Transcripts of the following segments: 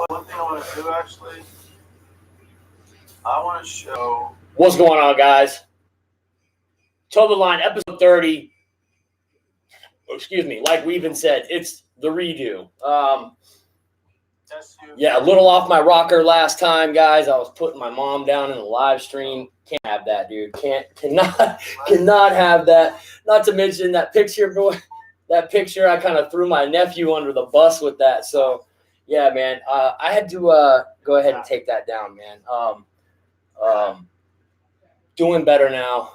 one thing I want to do actually, I want to show. What's going on, guys? Toe the Line, episode 30. Excuse me. Like we even said, it's the redo. Yeah, a little off my rocker last time, guys. I was putting my mom down in the live stream. Can't have that, dude. Cannot have that. Not to mention that picture, boy. That picture, I kind of threw my nephew under the bus with that. So, yeah, man. I had to go ahead and take that down, man. Doing better now.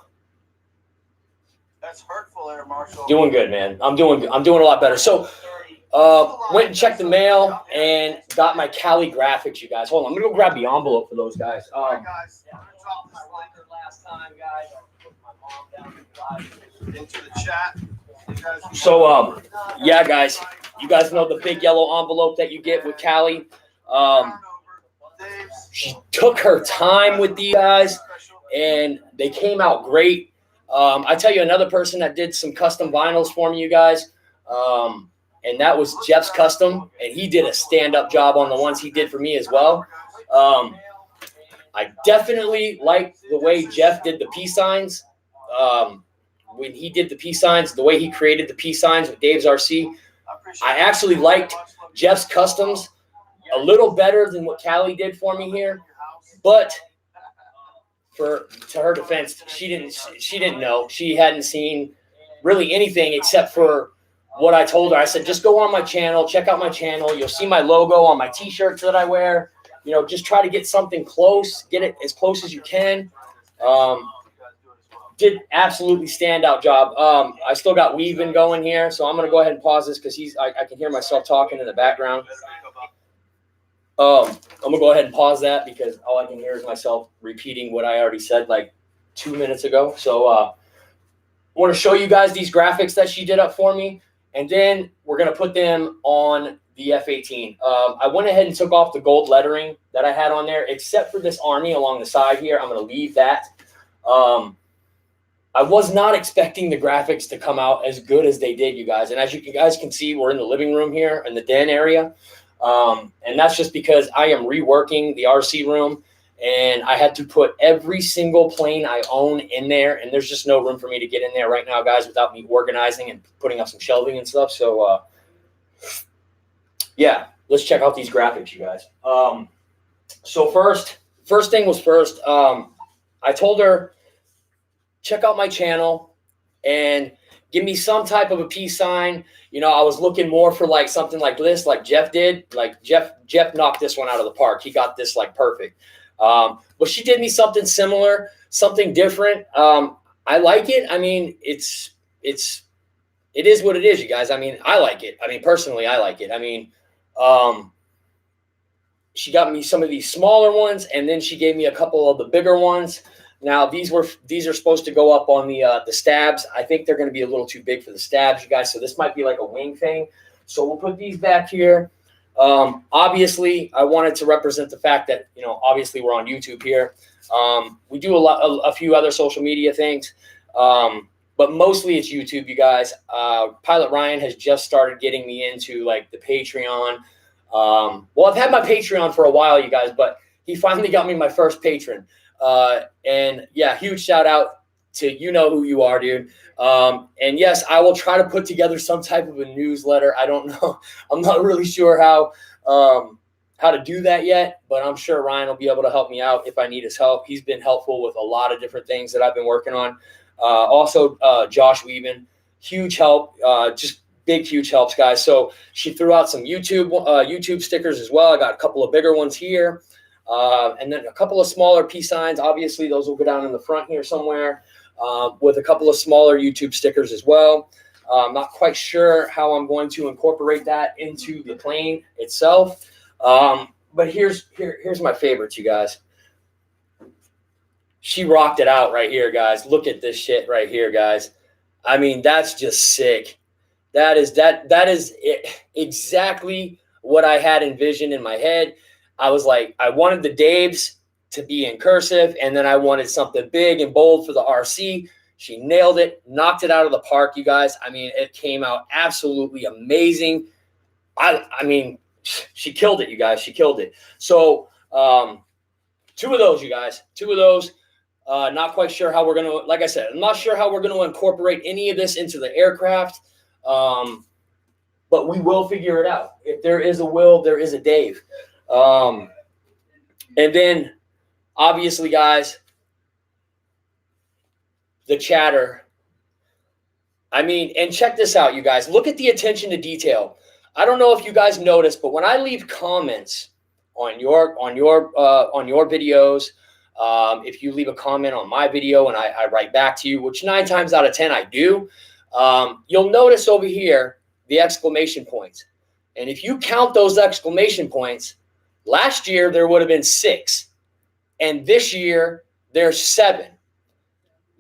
That's hurtful, Air Marshal. Doing good, man. I'm doing a lot better. So, went and checked the mail and got my Cali graphics, you guys. Hold on, I'm gonna go grab the envelope for those guys. Last time, guys. I put my mom down into the chat. So, yeah, guys, you guys know the big yellow envelope that you get with Cali. She took her time with these guys, and they came out great. I tell you, another person that did some custom vinyls for me, you guys, and that was Jeff's Custom, and he did a stand-up job on the ones he did for me as well. I definitely like the way Jeff did the peace signs. When he did the peace signs, the way he created the peace signs with Dave's RC, I actually liked Jeff's Customs a little better than what Cali did for me here. But to her defense, she didn't know. She hadn't seen really anything except for what I told her. I said, just go on my channel, check out my channel. You'll see my logo on my T-shirts that I wear. You know, just try to get something close, get it as close as you can. Did absolutely standout job. I still got weaving going here, so I'm going to go ahead and pause this because I can hear myself talking in the background. I'm going to go ahead and pause that because all I can hear is myself repeating what I already said like 2 minutes ago. So I want to show you guys these graphics that she did up for me, and then we're going to put them on the F-18. I went ahead and took off the gold lettering that I had on there, except for this Army along the side here. I'm going to leave that. I was not expecting the graphics to come out as good as they did, you guys. And as you guys can see, we're in the living room here in the den area. And that's just because I am reworking the RC room, and I had to put every single plane I own in there. And there's just no room for me to get in there right now, guys, without me organizing and putting up some shelving and stuff. So, yeah, let's check out these graphics, you guys. So first thing was first, I told her, check out my channel and give me some type of a peace sign. You know, I was looking more for like something like this, like Jeff did. Like Jeff knocked this one out of the park. He got this like perfect. But she did me something similar, something different. I like it. I mean, it is what it is, you guys. I mean, I like it. I mean, personally, I like it. I mean, she got me some of these smaller ones, and then she gave me a couple of the bigger ones. Now, these are supposed to go up on the stabs. I think they're going to be a little too big for the stabs, you guys. So this might be like a wing thing. So we'll put these back here. Obviously, I wanted to represent the fact that, you know, obviously we're on YouTube here. We do a few other social media things, but mostly it's YouTube, you guys. Pilot Ryan has just started getting me into like the Patreon. Well, I've had my Patreon for a while, you guys, but he finally got me my first patron. And yeah, huge shout out to, you know who you are, dude. And yes, I will try to put together some type of a newsletter. I don't know. I'm not really sure how to do that yet, but I'm sure Ryan will be able to help me out if I need his help. He's been helpful with a lot of different things that I've been working on. Also, Josh Weaven, huge help, just big, huge helps, guys. So she threw out some YouTube stickers as well. I got a couple of bigger ones here. And then a couple of smaller peace signs. Obviously, those will go down in the front here somewhere, with a couple of smaller YouTube stickers as well. I'm not quite sure how I'm going to incorporate that into the plane itself. But here's my favorites, you guys. She rocked it out right here, guys. Look at this shit right here, guys. I mean, that's just sick. That is exactly what I had envisioned in my head. I was like, I wanted the Daves to be in cursive, and then I wanted something big and bold for the RC. She nailed it, knocked it out of the park, you guys. I mean, it came out absolutely amazing. I mean, she killed it, you guys. She killed it. So 2 of those, you guys. 2 of those. Not quite sure how we're going to, like I said, I'm not sure how we're going to incorporate any of this into the aircraft. But we will figure it out. If there is a Will, there is a Dave. And then, obviously, guys, the chatter. I mean, and check this out, you guys. Look at the attention to detail. I don't know if you guys noticed, but when I leave comments on your videos, if you leave a comment on my video and I write back to you, which 9 times out of 10 I do, you'll notice over here the exclamation points. And if you count those exclamation points, last year there would have been 6. And this year there's 7.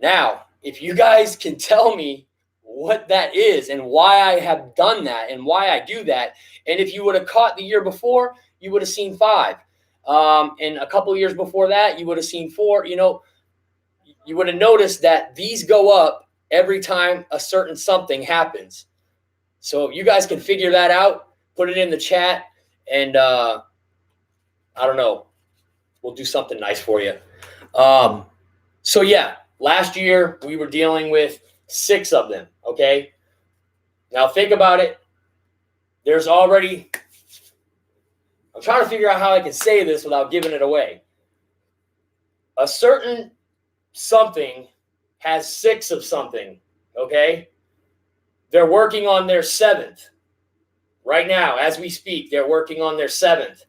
Now, if you guys can tell me what that is and why I have done that and why I do that, and if you would have caught the year before, you would have seen 5. And a couple of years before that, you would have seen 4. You know, you would have noticed that these go up every time a certain something happens. So if you guys can figure that out, put it in the chat, and I don't know, we'll do something nice for you. So yeah, last year we were dealing with 6 of them, okay? Now think about it. There's already, I'm trying to figure out how I can say this without giving it away. A certain something has 6 of something, okay? They're working on their 7th. Right now, as we speak, they're working on their 7th.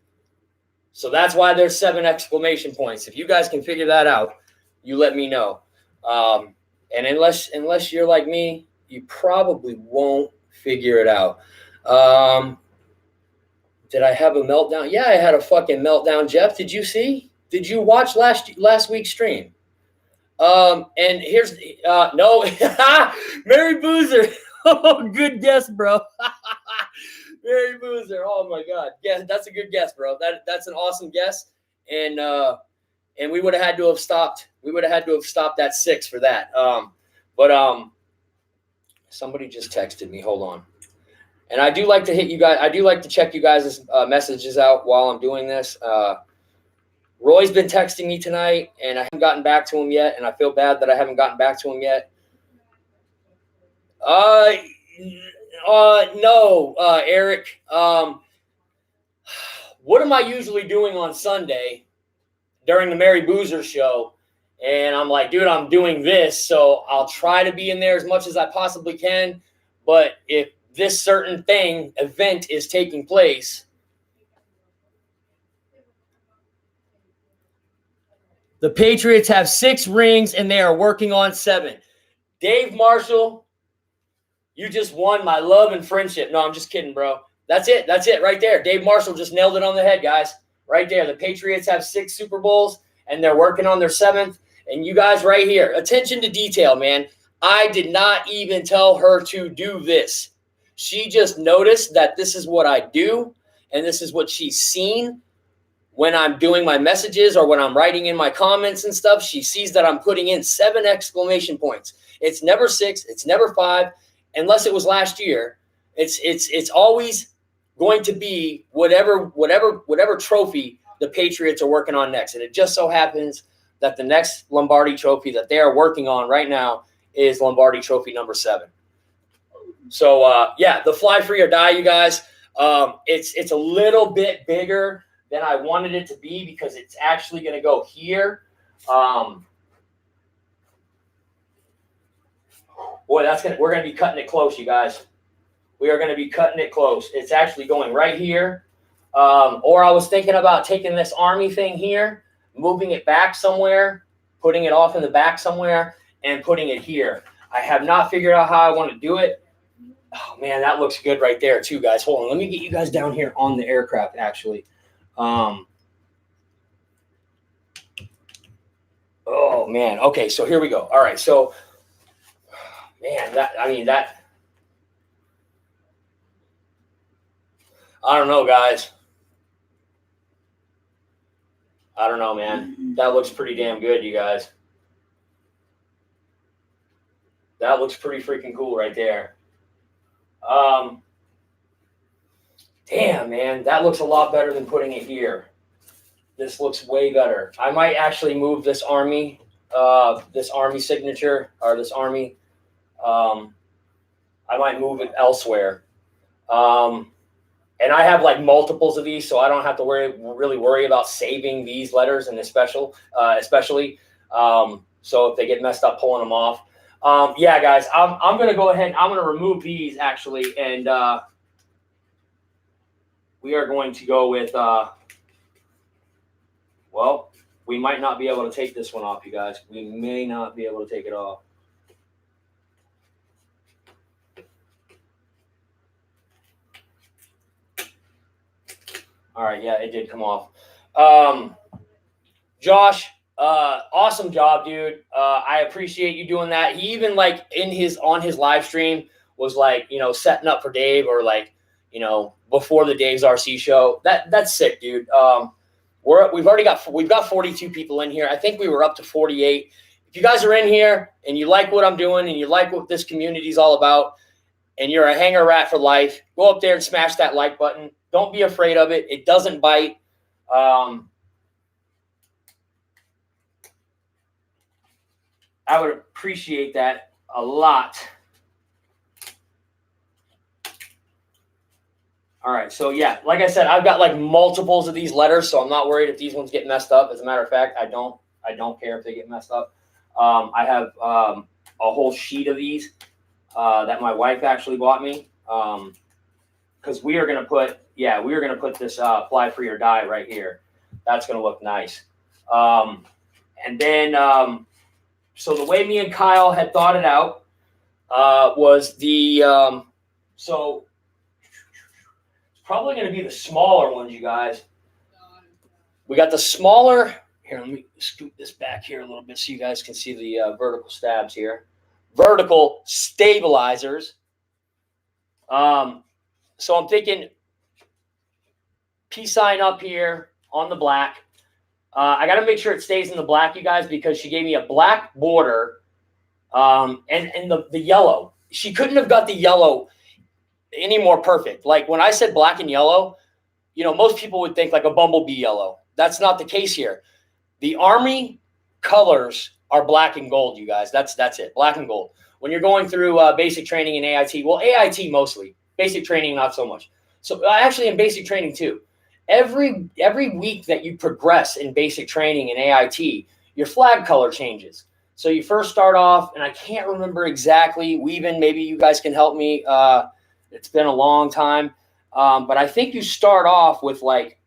So that's why there's 7 exclamation points. If you guys can figure that out, you let me know. And unless you're like me, you probably won't figure it out. Did I have a meltdown? Yeah, I had a fucking meltdown, Jeff. Did you see? Did you watch last week's stream? And here's no Mary Boozer. Oh, good guess, bro. Mary Boozer. Oh my God. Yeah, that's a good guess, bro. That's an awesome guess. And we would have had to have stopped. We would have had to have stopped at 6 for that. But somebody just texted me. Hold on. And I do like to hit you guys. I do like to check you guys' messages out while I'm doing this. Roy's been texting me tonight, and I haven't gotten back to him yet, and I feel bad that I haven't gotten back to him yet. No, Eric. What am I usually doing on Sunday during the Mary Boozer show? And I'm like, dude, I'm doing this, so I'll try to be in there as much as I possibly can. But if this certain event is taking place, the Patriots have 6 rings and they are working on 7. Dave Marshall, you just won my love and friendship. No, I'm just kidding, bro. That's it. That's it right there. Dave Marshall just nailed it on the head, guys. Right there. The Patriots have 6 Super Bowls and they're working on their 7th. And you guys right here, attention to detail, man. I did not even tell her to do this. She just noticed that this is what I do, and this is what she's seen when I'm doing my messages or when I'm writing in my comments and stuff. She sees that I'm putting in 7 exclamation points. It's never 6. It's never 5, unless it was last year. It's always going to be whatever trophy the Patriots are working on next. And it just so happens that the next Lombardi trophy that they are working on right now is Lombardi trophy number 7. So, yeah, the fly free or die, you guys. It's a little bit bigger than I wanted it to be because it's actually going to go here. Boy, we're going to be cutting it close, you guys. We are going to be cutting it close. It's actually going right here. Or I was thinking about taking this army thing here, moving it back somewhere, putting it off in the back somewhere, and putting it here. I have not figured out how I want to do it. Oh, man, that looks good right there, too, guys. Hold on. Let me get you guys down here on the aircraft, actually. Oh, man. Okay, so here we go. All right, so, man, I don't know, guys. I don't know, man. That looks pretty damn good, you guys. That looks pretty freaking cool right there. Damn, man, that looks a lot better than putting it here. This looks way better. I might actually move this army signature, or this army. I might move it elsewhere. And I have like multiples of these, so I don't have to really worry about saving these letters, and especially. So if they get messed up, pulling them off. Yeah, guys, I'm gonna go ahead. I'm gonna remove these actually, and we are going to go with. Well, we might not be able to take this one off, you guys. We may not be able to take it off. All right, yeah, it did come off. Josh, awesome job, dude. I appreciate you doing that. He even like on his live stream was like, setting up for Dave, or like, before the Dave's RC show. That's sick, dude. We've got 42 people in here. I think we were up to 48. If you guys are in here and you like what I'm doing and you like what this community is all about, and you're a hanger rat for life, go up there and smash that like button. Don't be afraid of it. It doesn't bite. I would appreciate that a lot. All right. So, yeah, like I said, I've got like multiples of these letters, so I'm not worried if these ones get messed up. As a matter of fact, I don't care if they get messed up. I have a whole sheet of these that my wife actually bought me. Because we are going to put this fly free or die right here. That's going to look nice. And then, so the way me and Kyle had thought it out was so it's probably going to be the smaller ones, you guys. We got the smaller. Here, let me scoot this back here a little bit so you guys can see the vertical stabs here. Vertical stabilizers. So I'm thinking peace sign up here on the black. I got to make sure it stays in the black, you guys, because she gave me a black border and the yellow. She couldn't have got the yellow any more perfect. Like when I said black and yellow, most people would think like a bumblebee yellow. That's not the case here. The Army colors are black and gold, you guys. That's it, black and gold. When you're going through basic training in AIT, well, AIT mostly. Basic training, not so much. So actually in basic training too, every week that you progress in basic training in AIT, your flag color changes. So you first start off, and I can't remember exactly, Weavin, maybe you guys can help me. It's been a long time. But I think you start off with like,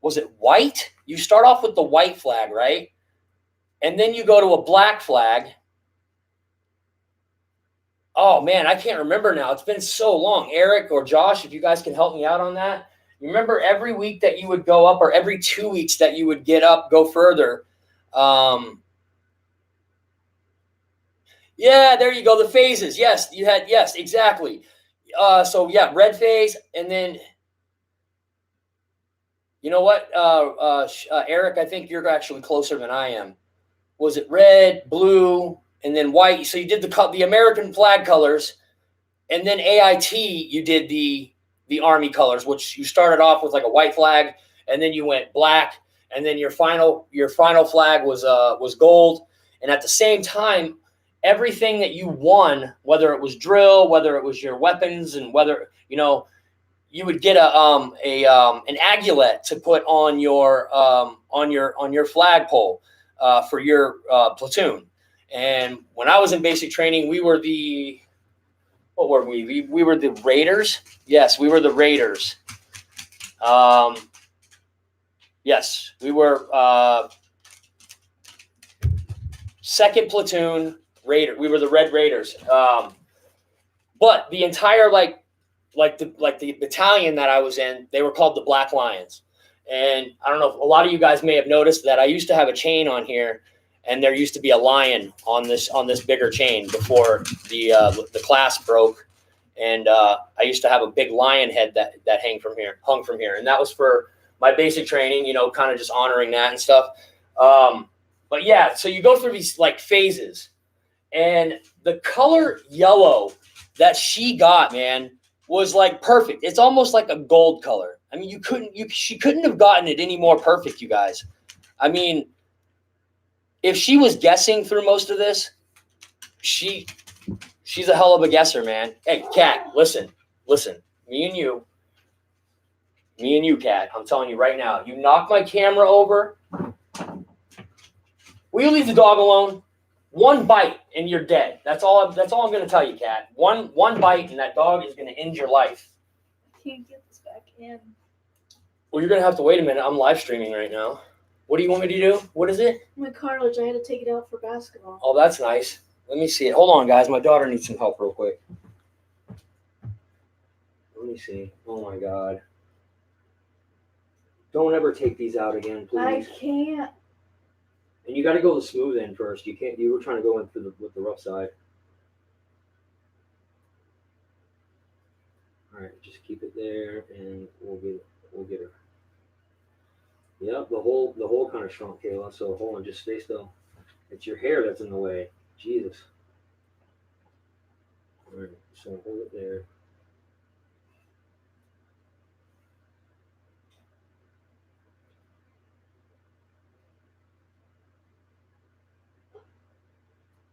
was it white? You start off with the white flag, right? And then you go to a black flag. Oh, man, I can't remember now. It's been so long. Eric or Josh, if you guys can help me out on that. You remember every week that you would go up, or every 2 weeks that you would get up, go further. Yeah, there you go. The phases. Yes, yes, exactly. So, yeah, red phase. And then, you know what, Eric, I think you're actually closer than I am. Was it red, blue, and then white? So you did the American flag colors, and then AIT you did the Army colors, which you started off with like a white flag, and then you went black, and then your final flag was gold. And at the same time, everything that you won, whether it was drill, whether it was your weapons, and whether you would get an aguilet to put on your flagpole for your platoon. And when I was in basic training, we were what were we? We were the Raiders. Yes, we were the Raiders. Yes, we were 2nd platoon Raider. We were the Red Raiders. But the entire like the battalion that I was in, they were called the Black Lions. And I don't know if a lot of you guys may have noticed that I used to have a chain on here, and there used to be a lion on this bigger chain before the clasp broke. And I used to have a big lion head that hung from here. And that was for my basic training, kind of just honoring that and stuff. But yeah, so you go through these like phases, and the color yellow that she got, man, was like perfect. It's almost like a gold color. I mean, she couldn't have gotten it any more perfect, you guys. I mean, if she was guessing through most of this, she's a hell of a guesser, man. Hey, Kat, listen. Me and you, Kat. I'm telling you right now. You knock my camera over. Will you leave the dog alone? One bite and you're dead. That's all I'm going to tell you, Kat. One bite and that dog is going to end your life. I can't get this back in. Well, you're going to have to wait a minute. I'm live streaming right now. What do you want me to do? What is it? My cartilage. I had to take it out for basketball. Oh, that's nice. Let me see it. Hold on, guys. My daughter needs some help real quick. Let me see. Oh, my God. Don't ever take these out again, please. I can't. And you got to go the smooth end first. You can't. You were trying to go in with the rough side. All right, just keep it there, and we'll get her. Yep, the hole kind of shrunk, Kayla. So hold on, just stay still. It's your hair that's in the way. Jesus. All right, so hold it there.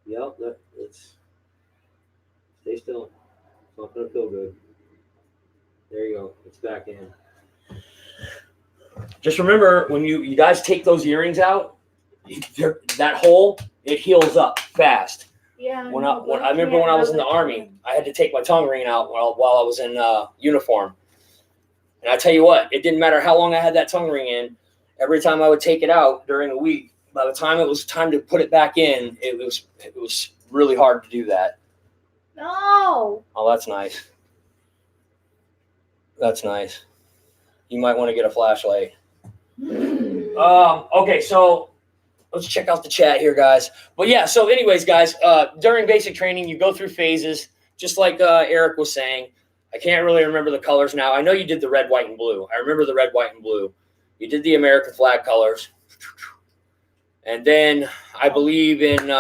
Yep, it's. Stay still. It's not gonna feel good. There you go. It's back in. Just remember, when you guys take those earrings out, that hole, it heals up fast. Yeah. I remember when I was in the Army, I had to take my tongue ring out while I was in uniform. And I tell you what, it didn't matter how long I had that tongue ring in. Every time I would take it out during the week, by the time it was time to put it back in, it was really hard to do that. No. Oh, that's nice. That's nice. You might want to get a flashlight. Okay, so let's check out the chat here, guys. But yeah, so anyways, guys, during basic training, you go through phases, just like Eric was saying. I can't really remember the colors now. I know you did the red, white, and blue. I remember the red, white, and blue. You did the American flag colors. And then I believe in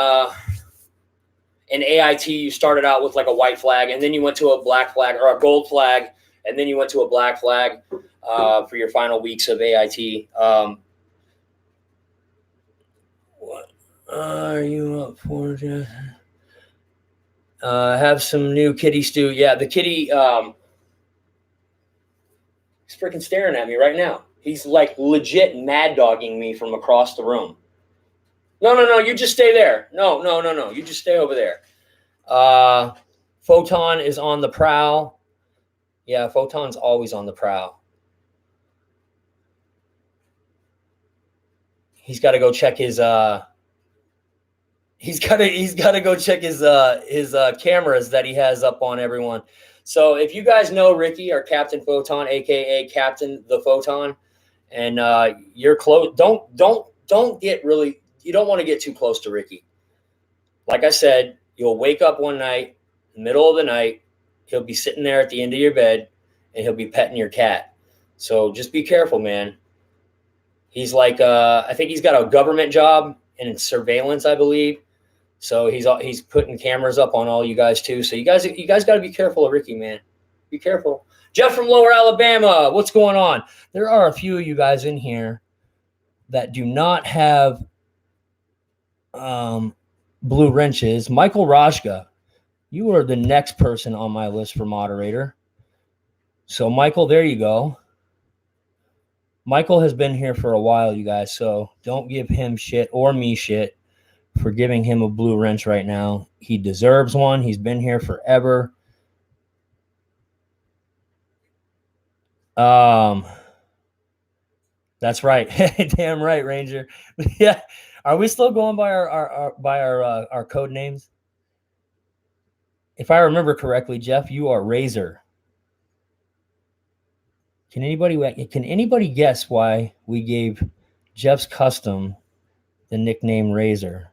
AIT, you started out with like a white flag, and then you went to a black flag or a gold flag, and then you went to a black flag for your final weeks of AIT. What are you up for, Jeff? Have some new kitty stew. Yeah, the kitty, he's freaking staring at me right now. He's like legit mad dogging me from across the room. No, you just stay there. No, you just stay over there. Photon is on the prowl. Yeah, Photon's always on the prowl. He's got to go check his he's got to go check his cameras that he has up on everyone. So if you guys know Ricky or Captain Photon, aka Captain the Photon, and you're close, don't get really, you don't want to get too close to Ricky. Like I said, you'll wake up one night, middle of the night, he'll be sitting there at the end of your bed, and he'll be petting your cat. So just be careful, man. He's like, I think he's got a government job in surveillance, I believe. So he's putting cameras up on all you guys too. So you guys got to be careful of Ricky, man. Be careful. Jeff from Lower Alabama, what's going on? There are a few of you guys in here that do not have blue wrenches. Michael Rajka, you are the next person on my list for moderator. So Michael, there you go. Michael has been here for a while, you guys, so don't give him shit or me shit for giving him a blue wrench right now. He deserves one. He's been here forever. That's right. Damn right, Ranger. Yeah. Are we still going by our code names? If I remember correctly, Jeff, you are Razor. Can anybody guess why we gave Jeff's Custom the nickname Razor?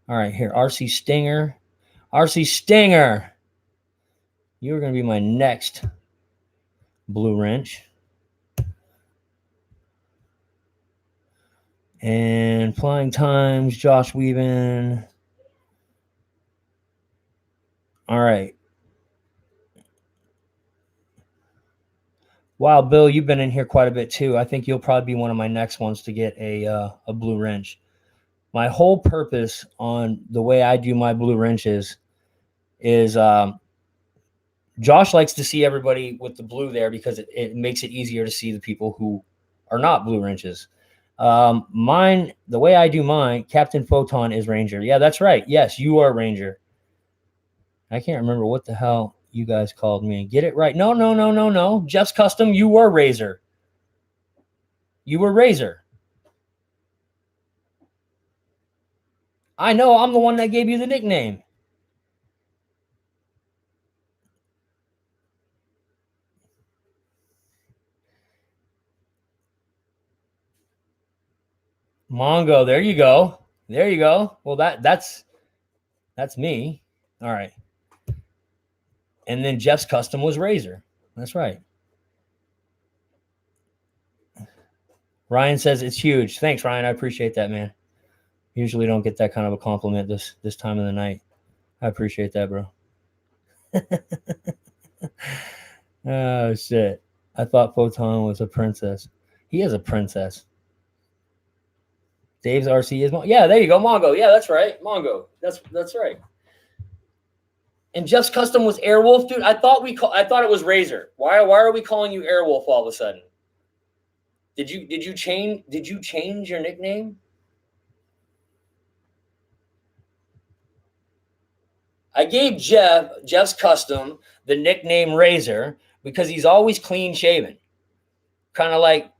All right, here, RC Stinger. RC Stinger. You're going to be my next blue wrench. And Flying Times, Josh Weaven. All right. Wow, Bill, you've been in here quite a bit too. I think you'll probably be one of my next ones to get a blue wrench. My whole purpose on the way I do my blue wrenches is Josh likes to see everybody with the blue there because it makes it easier to see the people who are not blue wrenches. Mine, the way I do mine, Captain Photon is Ranger. Yeah, that's right. Yes, you are Ranger. I can't remember what the hell you guys called me. Get it right. No. Jeff's Custom, you were Razor. You were Razor. I know, I'm the one that gave you the nickname. Mongo, there you go. There you go. Well, that's me. All right. And then Jeff's Custom was Razor. That's right. Ryan says it's huge. Thanks, Ryan. I appreciate that, man. Usually don't get that kind of a compliment this time of the night. I appreciate that, bro. Oh, shit. I thought Photon was a princess. He is a princess. Dave's RC is Mongo. Yeah, there you go, Mongo. Yeah, that's right, Mongo. That's right. And Jeff's Custom was Airwolf, dude. I thought it was Razor. Why are we calling you Airwolf all of a sudden? Did you change your nickname? I gave Jeff's Custom the nickname Razor because he's always clean shaven. Kind of like,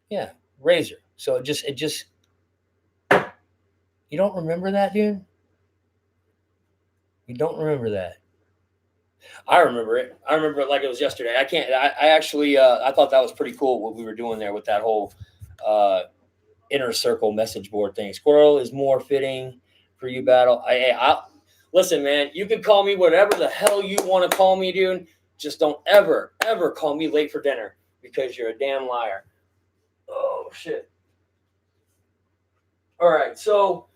yeah, Razor. So it just you don't remember that, dude? You don't remember that? I remember it. I remember it like it was yesterday. I actually I thought that was pretty cool what we were doing there with that whole inner circle message board thing. Squirrel is more fitting for you, Battle. I listen, man, you can call me whatever the hell you want to call me, dude. Just don't ever call me late for dinner because you're a damn liar. Oh shit. All right, so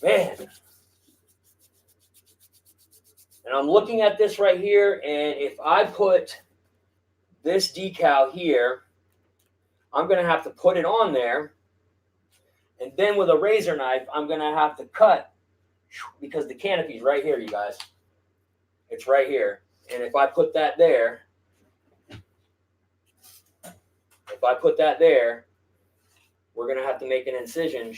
man. And I'm looking at this right here, and if I put this decal here, I'm going to have to put it on there. And then with a razor knife, I'm going to have to cut because the canopy's right here, you guys. It's right here. And if I put that there, we're going to have to make an incision.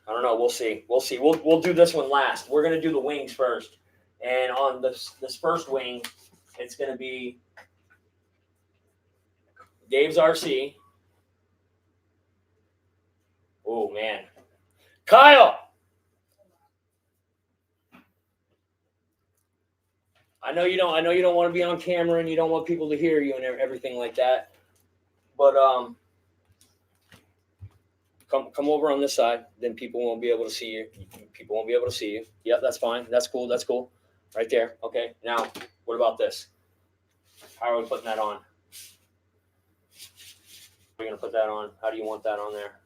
I don't know. We'll see. We'll do this one last. We're going to do the wings first. And on this first wing, it's going to be Dave's RC. Oh, man. Kyle! I know you don't want to be on camera and you don't want people to hear you and everything like that. But come over on this side, then people won't be able to see you. Yep, that's fine. That's cool. Right there. Okay. Now, what about this? How are we putting that on? We're going to put that on. How do you want that on there?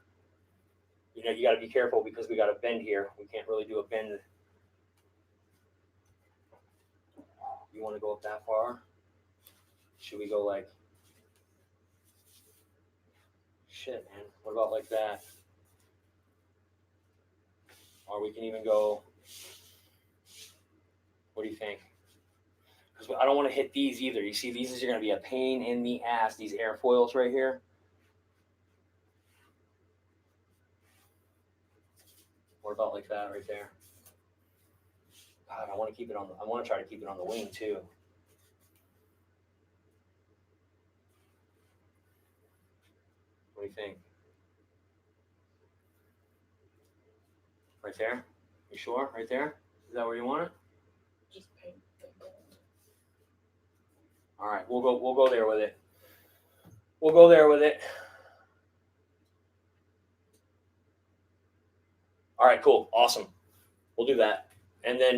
You know, you got to be careful because we got a bend here. We can't really do a bend. You want to go up that far? Should we go like, shit, man. What about like that? Or we can even go, what do you think? Because I don't want to hit these either. You see, these are going to be a pain in the ass, these airfoils right here. What about like that right there? God, I want to try to keep it on the wing too. What do you think? Right there? You sure? Right there? Is that where you want it? Just paint the gold. All right, we'll go there with it. We'll go there with it. All right, cool, awesome. We'll do that. And then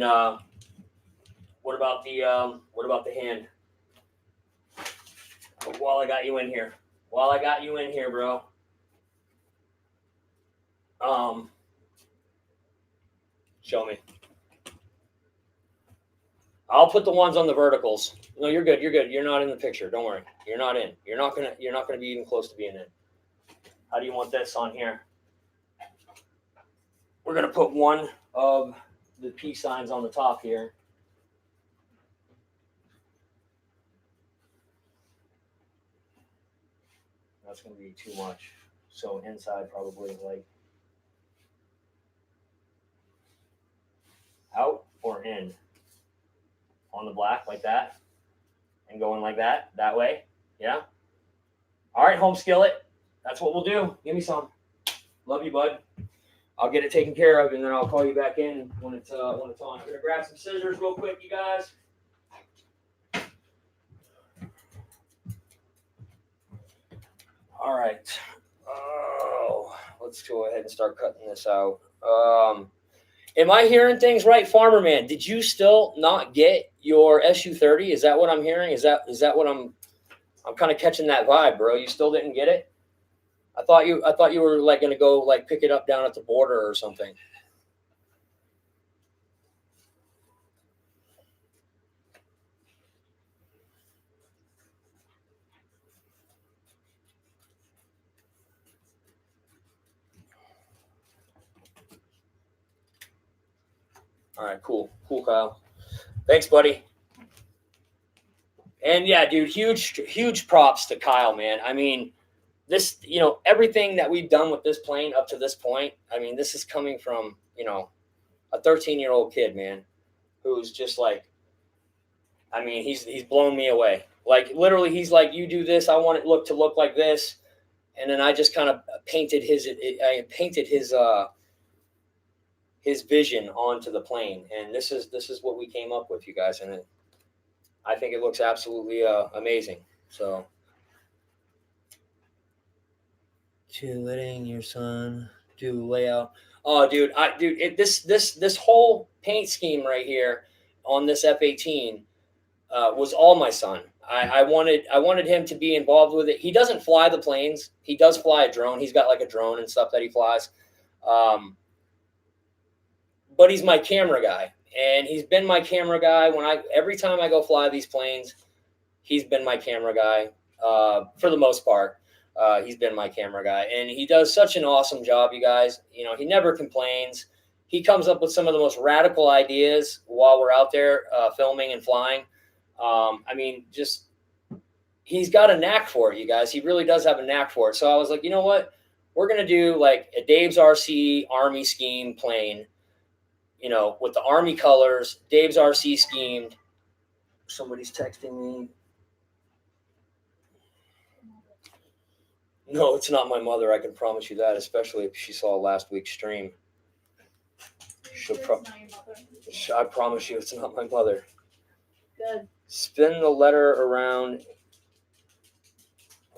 what about the hand? While I got you in here, bro. Show me. I'll put the ones on the verticals. No, you're good. You're good. You're not in the picture. Don't worry. You're not in. You're not gonna be even close to being in. How do you want this on here? We're gonna put one of the peace signs on the top here. That's gonna be too much. So inside probably like out or in on the black like that and going like that way. Yeah. All right, home skillet. That's what we'll do. Give me some. Love you, bud. I'll get it taken care of and then I'll call you back in when it's on. I'm gonna grab some scissors real quick, you guys. All right. Oh, let's go ahead and start cutting this out. Am I hearing things right, Farmer Man? Did you still not get your SU-30? Is that what I'm hearing? Is that what I'm kind of catching that vibe, bro? You still didn't get it? I thought you were like gonna go like pick it up down at the border or something. All right, cool, Kyle. Thanks, buddy. And yeah, dude, huge props to Kyle, man. I mean, this, everything that we've done with this plane up to this point, I mean, this is coming from, a 13-year-old kid, man, who's just like, I mean, he's blown me away. Like literally, he's like, you do this, I want it to look like this, and then I just kind of painted his vision onto the plane, and this is what we came up with, you guys, and I think it looks absolutely amazing. So, to letting your son do layout. Oh, dude, this whole paint scheme right here on this F-18 was all my son. I wanted him to be involved with it. He doesn't fly the planes. He does fly a drone. He's got like a drone and stuff that he flies. But he's my camera guy, and he's been my camera guy every time I go fly these planes. He's been my camera guy for the most part. He's been my camera guy, and he does such an awesome job, you guys. He never complains. He comes up with some of the most radical ideas while we're out there filming and flying. I mean, just he's got a knack for it, you guys. He really does have a knack for it. So I was like, you know what? We're going to do like a Dave's RC Army scheme plane, with the Army colors, Dave's RC schemed. Somebody's texting me. No, it's not my mother. I can promise you that, especially if she saw last week's stream. I promise you it's not my mother. Good. Spin the letter around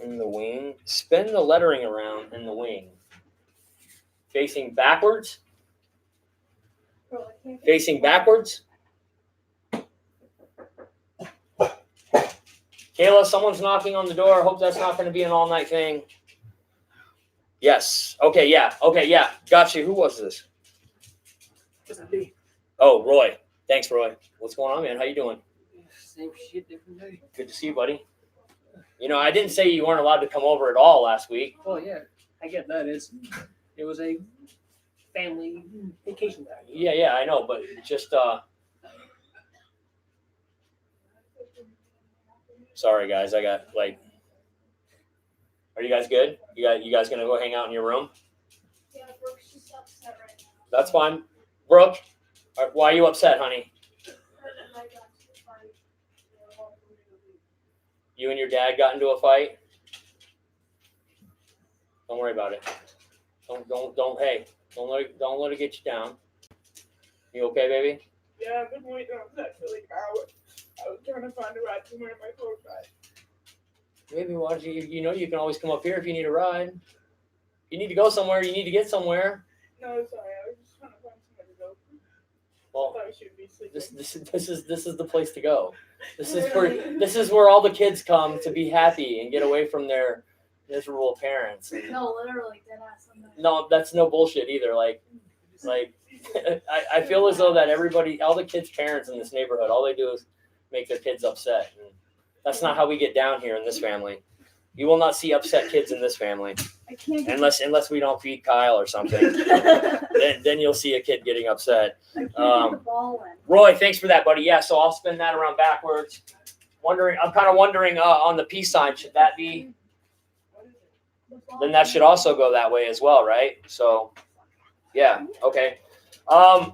in the wing. Spin the lettering around in the wing. Facing backwards. Facing backwards. Kayla, someone's knocking on the door. I hope that's not going to be an all-night thing. Yes. Okay, yeah. Got you. Who was this? Oh, Roy. Thanks, Roy. What's going on, man? How you doing? Same shit, different day. Good to see you, buddy. I didn't say you weren't allowed to come over at all last week. Well, yeah, I get that. It was a family vacation time. Yeah, I know, but just sorry, guys. I got Are you guys good? You guys gonna go hang out in your room? Yeah, Brooke's just upset right now. That's fine. Brooke, why are you upset, honey? You and your dad got into a fight? Don't worry about it. Don't let it get you down. You okay, baby? Yeah, I've been waiting on that for like hours. I was trying to find a ride to where my clothes at. Maybe why don't you can always come up here if you need a ride. You need to go somewhere, you need to get somewhere. No, sorry, I was just trying to find somewhere to go. Well, I thought I should be sleeping. this is the place to go. This is where all the kids come to be happy and get away from their miserable parents. No, literally, deadass. No, that's no bullshit either. Like I feel as though that everybody, all the kids' parents in this neighborhood, all they do is make their kids upset. And that's not how we get down here in this family. You will not see upset kids in this family I can't get, unless we don't feed Kyle or something. then you'll see a kid getting upset. I can't get the ball in. Roy, thanks for that, buddy. Yeah, so I'll spin that around backwards. I'm kind of wondering on the peace sign, should that be? The ball Then that should also go that way as well, right? So, yeah, okay.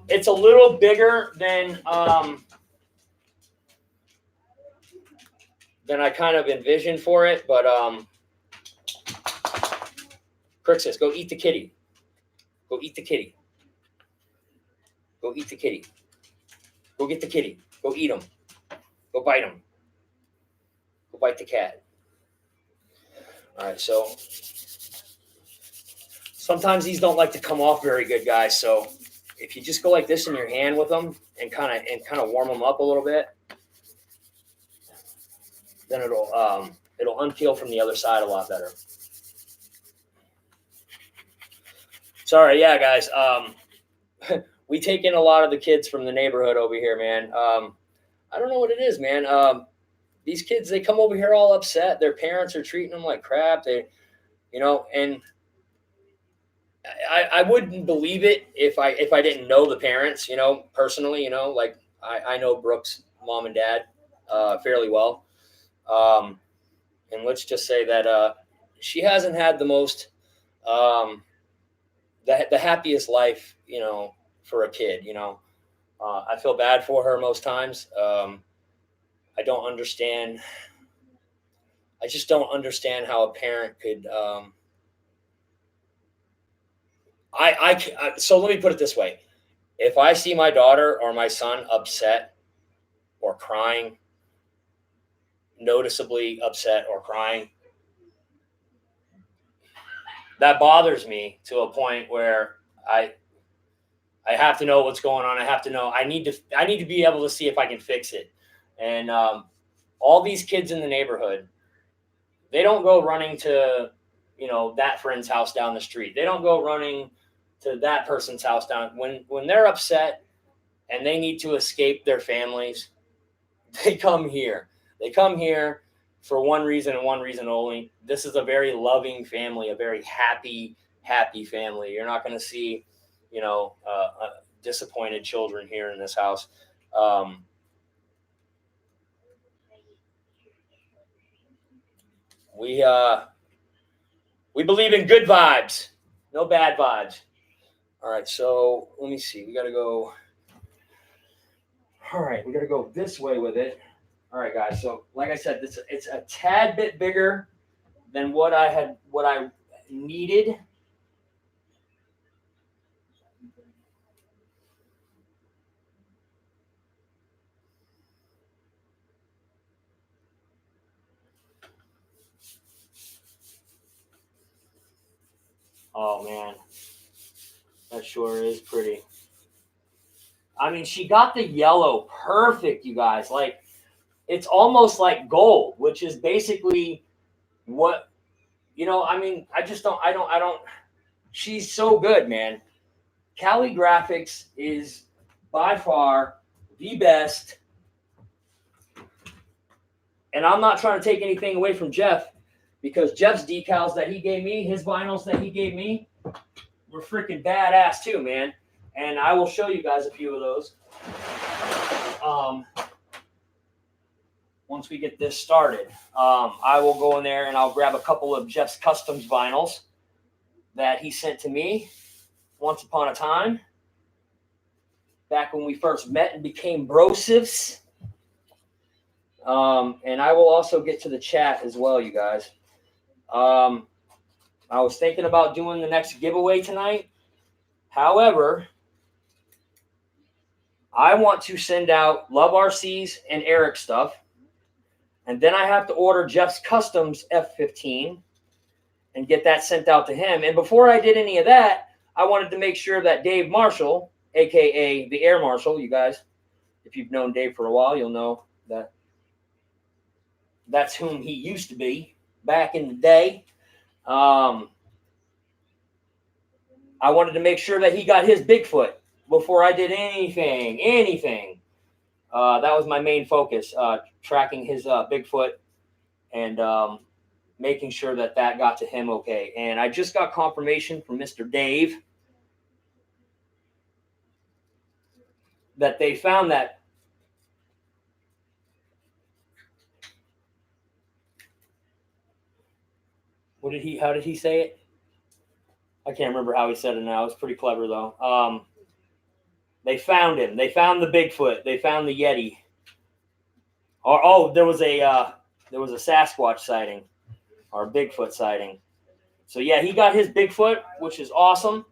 It's a little bigger than I kind of envisioned for it, but Crixus, go eat the kitty. Go eat the kitty. Go eat the kitty. Go get the kitty. Go eat him. Go bite him. Go bite the cat. All right, so sometimes these don't like to come off very good, guys. So if you just go like this in your hand with them and kind of warm them up a little bit, then it'll unpeel from the other side a lot better. Sorry, yeah, guys. We take in a lot of the kids from the neighborhood over here, man. I don't know what it is, man. These kids, they come over here all upset. Their parents are treating them like crap. And I wouldn't believe it if I didn't know the parents, personally, like I know Brooke's mom and dad fairly well. And let's just say that she hasn't had the most the happiest life, for a kid. I feel bad for her most times. I don't understand. I just don't understand how a parent could. So let me put it this way: if I see my daughter or my son upset or crying, noticeably upset or crying, that bothers me to a point where I have to know what's going on. I have to know. I need to be able to see if I can fix it. And all these kids in the neighborhood, they don't go running to, that friend's house down the street. They don't go running to that person's house down. When they're upset and they need to escape their families, they come here. They come here for one reason and one reason only. This is a very loving family, a very happy family. You're not going to see, disappointed children here in this house. We believe in good vibes, no bad vibes. All right, so let me see. We got to go. All right, we got to go this way with it. All right, guys. So, like I said, it's a tad bit bigger than what I needed. Oh man, that sure is pretty. I mean, she got the yellow perfect, you guys. Like, it's almost like gold, which is basically what, I mean, I don't, she's so good, man. Cali Graphics is by far the best. And I'm not trying to take anything away from Jeff, because Jeff's decals that he gave me, his vinyls that he gave me, were freaking badass too, man. And I will show you guys a few of those. Once we get this started, I will go in there and I'll grab a couple of Jeff's Customs vinyls that he sent to me once upon a time, back when we first met and became brosivs. And I will also get to the chat as well, you guys. I was thinking about doing the next giveaway tonight. However, I want to send out Love RC's and Eric stuff. And then I have to order Jeff's Customs F15 and get that sent out to him. And before I did any of that, I wanted to make sure that Dave Marshall, a.k.a. the Air Marshal, you guys, if you've known Dave for a while, you'll know that that's whom he used to be back in the day. I wanted to make sure that he got his Bigfoot before I did anything. That was my main focus, tracking his Bigfoot and making sure that got to him okay. And I just got confirmation from Mr. Dave that they found that. How did he say it? I can't remember how he said it now. It's pretty clever though. They found him. They found the Bigfoot. They found the Yeti. There was a Sasquatch sighting or a Bigfoot sighting. So yeah, he got his Bigfoot, which is awesome.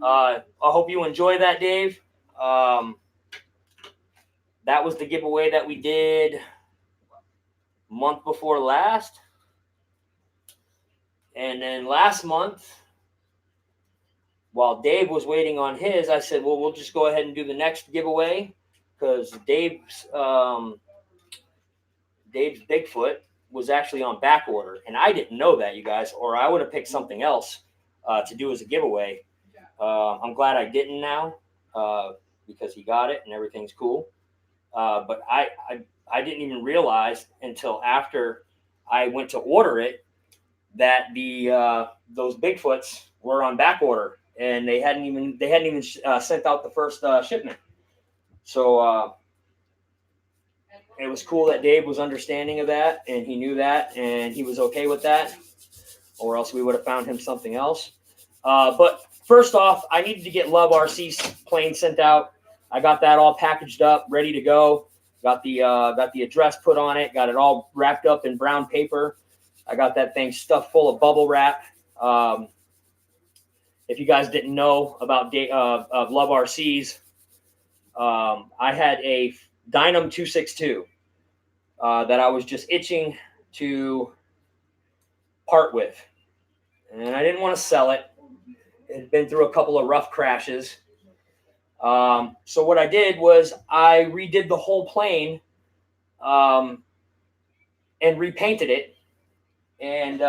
I hope you enjoy that, Dave. That was the giveaway that we did month before last. And then last month, while Dave was waiting on his, I said, well, we'll just go ahead and do the next giveaway because Dave's Bigfoot was actually on back order. And I didn't know that, you guys, or I would have picked something else to do as a giveaway. I'm glad I didn't now because he got it and everything's cool. But I didn't even realize until after I went to order it that those Bigfoots were on back order and they hadn't even sent out the first shipment. So it was cool that Dave was understanding of that and he knew that and he was okay with that, or else we would have found him something else. But first off, I needed to get Love RC's plane sent out. I got that all packaged up, ready to go. Got the address put on it. Got it all wrapped up in brown paper. I got that thing stuffed full of bubble wrap. If you guys didn't know about Love RC's, I had a Dynam 262 that I was just itching to part with. And I didn't want to sell it. It had been through a couple of rough crashes. So what I did was I redid the whole plane and repainted it. And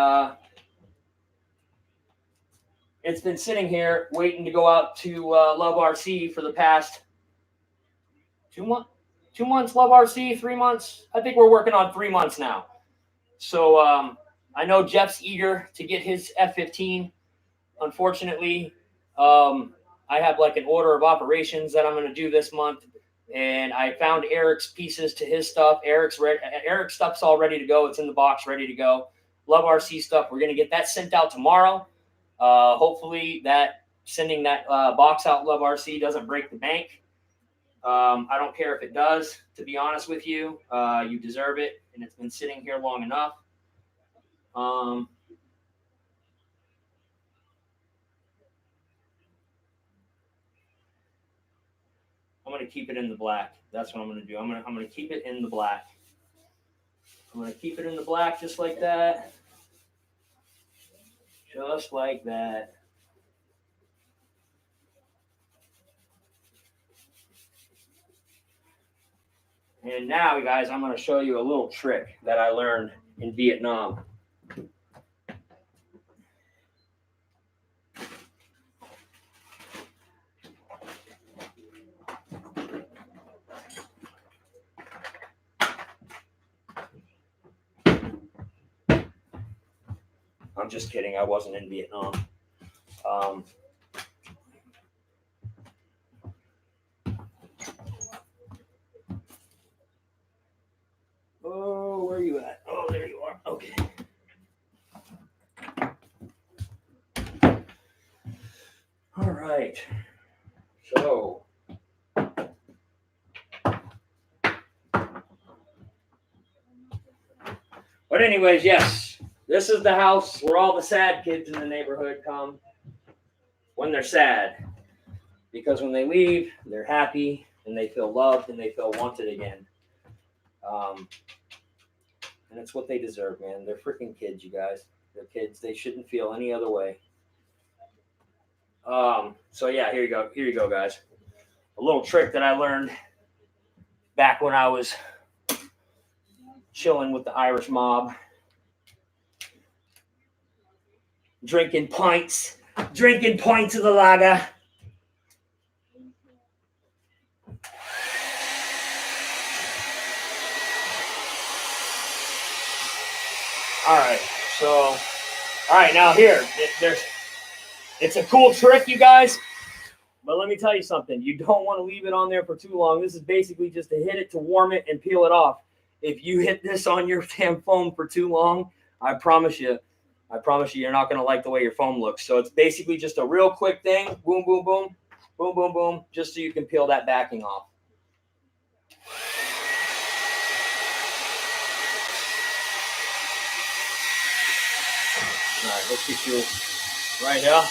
it's been sitting here waiting to go out to Love RC for the past 2 months. 2 months, Love RC, 3 months. I think we're working on 3 months now. So I know Jeff's eager to get his F-15. Unfortunately, I have like an order of operations that I'm going to do this month. And I found Eric's pieces to his stuff. Eric's stuff's all ready to go. It's in the box, ready to go. Love RC stuff, we're going to get that sent out tomorrow. Hopefully that sending that box out Love RC doesn't break the bank. I don't care if it does, to be honest with you. You deserve it, and it's been sitting here long enough. I'm going to keep it in the black. That's what I'm going to do. I'm going to keep it in the black. I'm going to keep it in the black just like that. Just like that. And now, guys, I'm going to show you a little trick that I learned in Vietnam. I'm just kidding. I wasn't in Vietnam. Oh, where are you at? Oh, there you are. Okay. All right. So. But anyways, yes. This is the house where all the sad kids in the neighborhood come when they're sad. Because when they leave, they're happy and they feel loved and they feel wanted again. And it's what they deserve, man. They're freaking kids, you guys. They're kids. They shouldn't feel any other way. So yeah, here you go. Here you go, guys. A little trick that I learned back when I was chilling with the Irish mob. Drinking pints of the lager. All right, so, all right, now here, it's a cool trick, you guys. But let me tell you something. You don't want to leave it on there for too long. This is basically just to hit it, to warm it, and peel it off. If you hit this on your damn foam for too long, I promise you, you're not going to like the way your foam looks. So it's basically just a real quick thing. Boom, boom, boom, boom, boom, boom, just so you can peel that backing off. All right, let's get you right here.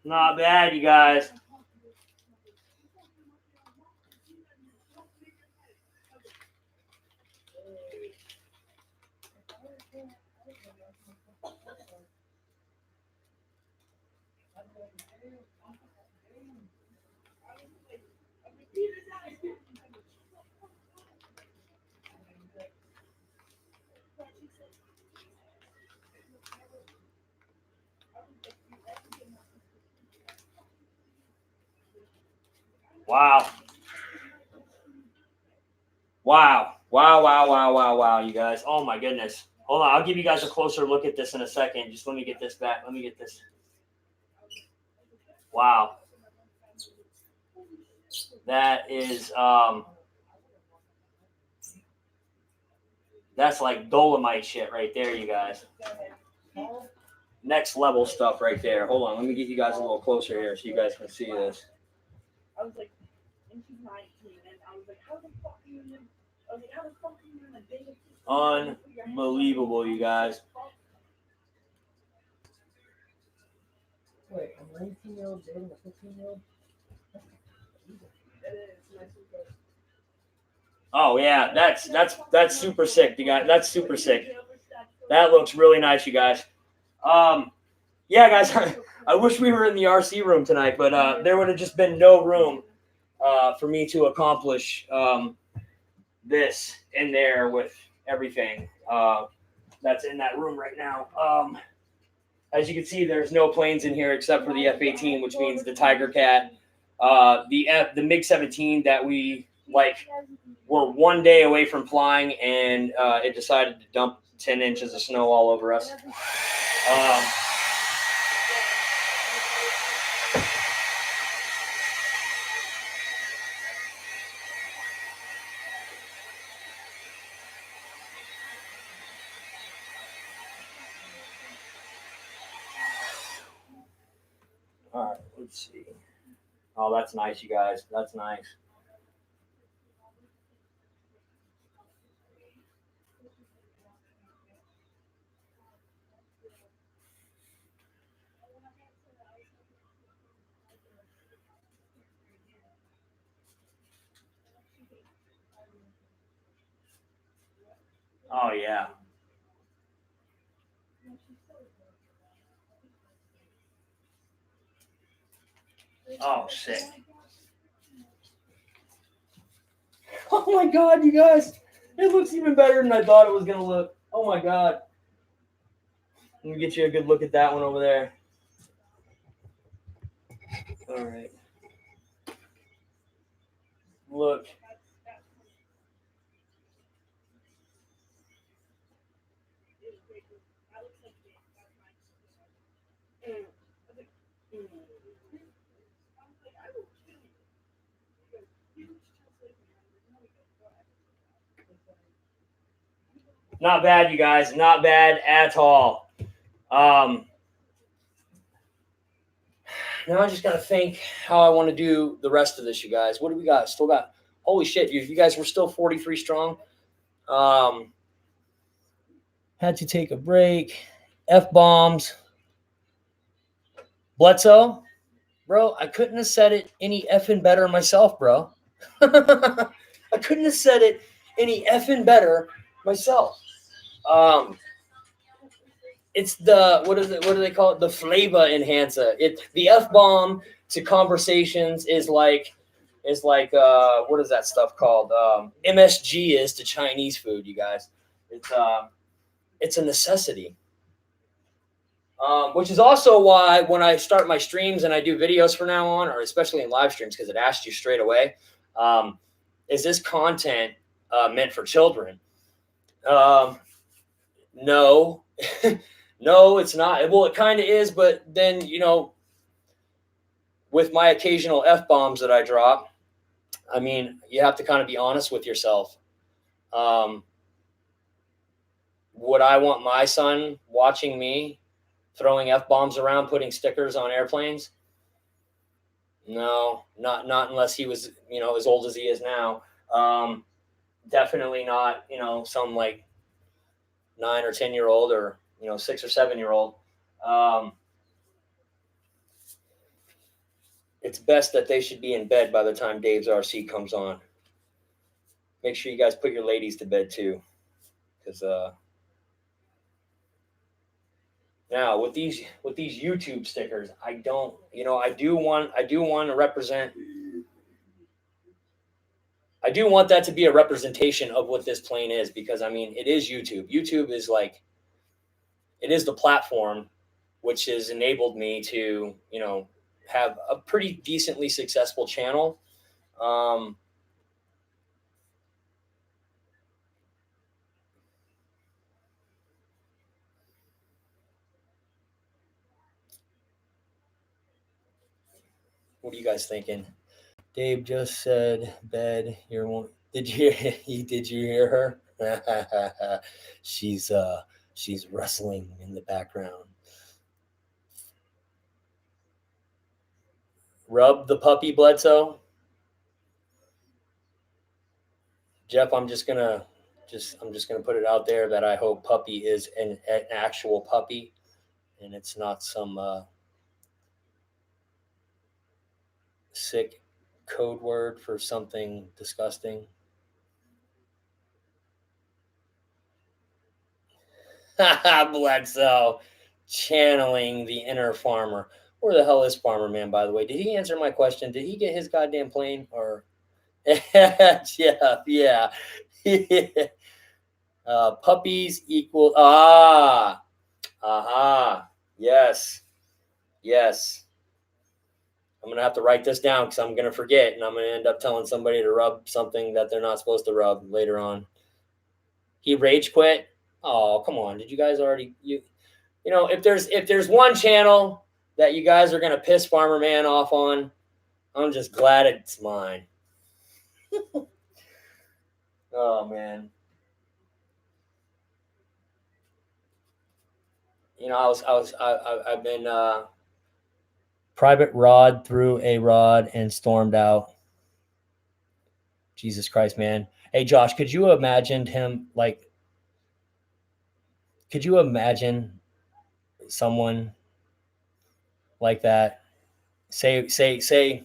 Not bad, you guys. Wow. Wow, you guys. Oh my goodness. Hold on, I'll give you guys a closer look at this in a second. Just let me get this back. Let me get this. Wow. That is that's like Dolomite shit right there, you guys. Next level stuff right there. Hold on, let me get you guys a little closer here so you guys can see this. I was like, and she's 19, and I was like, how the fuck are you in? I was like, how the fuck are you in a day? Unbelievable, you guys. Wait, a 19-year-old dating a 15-year-old? Oh yeah, that's super sick, you guys. That's super sick. That looks really nice, you guys. Yeah, guys, I wish we were in the RC room tonight, but there would have just been no room for me to accomplish this in there with everything that's in that room right now. As you can see, there's no planes in here except for the F-18, which means the Tiger Cat, the MiG-17 that we were 1 day away from flying, and it decided to dump 10 inches of snow all over us. Let's see. Oh, that's nice, you guys. That's nice. Oh, yeah. Oh, sick. Oh my God, you guys. It looks even better than I thought it was going to look. Oh my God. Let me get you a good look at that one over there. All right. Look. Not bad, you guys. Not bad at all. Now I just got to think how I want to do the rest of this, you guys. What do we got? Still got, holy shit, you guys were still 43 strong. Had to take a break. F-bombs. Bledsoe, bro, I couldn't have said it any effing better myself, bro. I couldn't have said it any effing better myself. It's the what do they call it? The flavor enhancer. The F-bomb to conversations is like what is that stuff called? MSG is to Chinese food, you guys. It's a necessity. Which is also why when I start my streams and I do videos from now on, or especially in live streams, because it asks you straight away, is this content meant for children? No. No, it's not. Well, it kind of is, but then, with my occasional F-bombs that I drop, I mean, you have to kind of be honest with yourself. Would I want my son watching me throwing F-bombs around, putting stickers on airplanes? No, not unless he was, as old as he is now. Definitely not, some like 9 or 10-year-old or, 6 or 7-year-old. It's best that they should be in bed by the time Dave's RC comes on. Make sure you guys put your ladies to bed too. Because, now with these YouTube stickers, I don't, I do want to represent. I do want that to be a representation of what this plane is, because I mean, it is YouTube. YouTube is it is the platform which has enabled me to, have a pretty decently successful channel. What are you guys thinking? Dave just said bed. Did you hear her? She's wrestling in the background. Rub the puppy, Bledsoe. Jeff, I'm just gonna put it out there that I hope puppy is an actual puppy, and it's not some sick code word for something disgusting. Bledsoe, channeling the inner farmer. Where the hell is Farmer Man, by the way? Did he answer my question? Did he get his goddamn plane? Or yeah. Puppies equal yes. I'm gonna have to write this down because I'm gonna forget, and I'm gonna end up telling somebody to rub something that they're not supposed to rub later on. He rage quit. Oh, come on! Did you guys already if there's one channel that you guys are gonna piss Farmer Man off on, I'm just glad it's mine. Oh man. I've been Private Rod threw a rod and stormed out. Jesus Christ, man. Hey, Josh, could you imagine him like? Could you imagine someone like that? Say.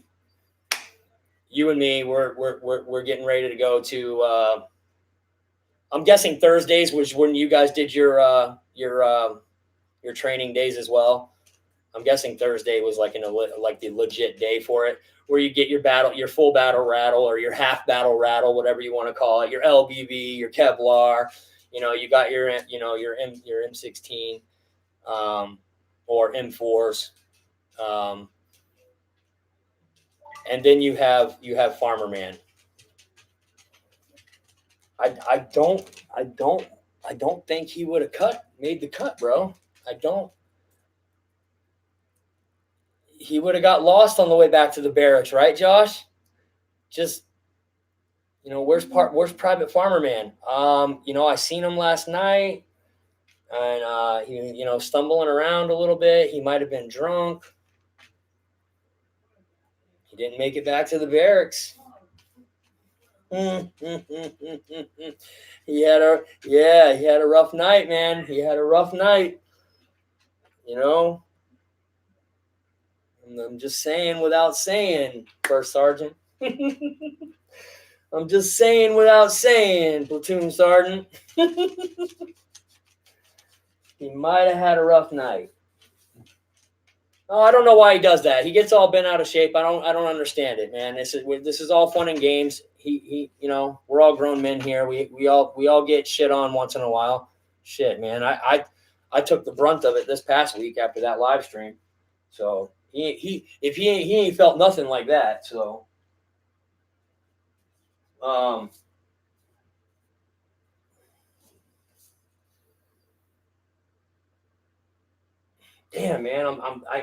You and me, we're getting ready to go to. I'm guessing Thursdays was when you guys did your training days as well. I'm guessing Thursday was like the legit day for it, where you get your full battle rattle or your half battle rattle, whatever you want to call it, your LBV, your Kevlar. You got your M16 or M4s, and then you have Farmer Man. I don't think he would have made the cut, bro. I don't. He would have got lost on the way back to the barracks, right, Josh? Just, where's Private Farmer Man? I seen him last night, and he, stumbling around a little bit. He might have been drunk. He didn't make it back to the barracks. He had a rough night, man. He had a rough night. I'm just saying without saying, First Sergeant. I'm just saying without saying, Platoon Sergeant. He might have had a rough night. Oh, I don't know why he does that. He gets all bent out of shape. I don't understand it, man. This is all fun and games. We're all grown men here. We all get shit on once in a while. Shit, man. I took the brunt of it this past week after that live stream. So he ain't felt nothing like that. So damn, man.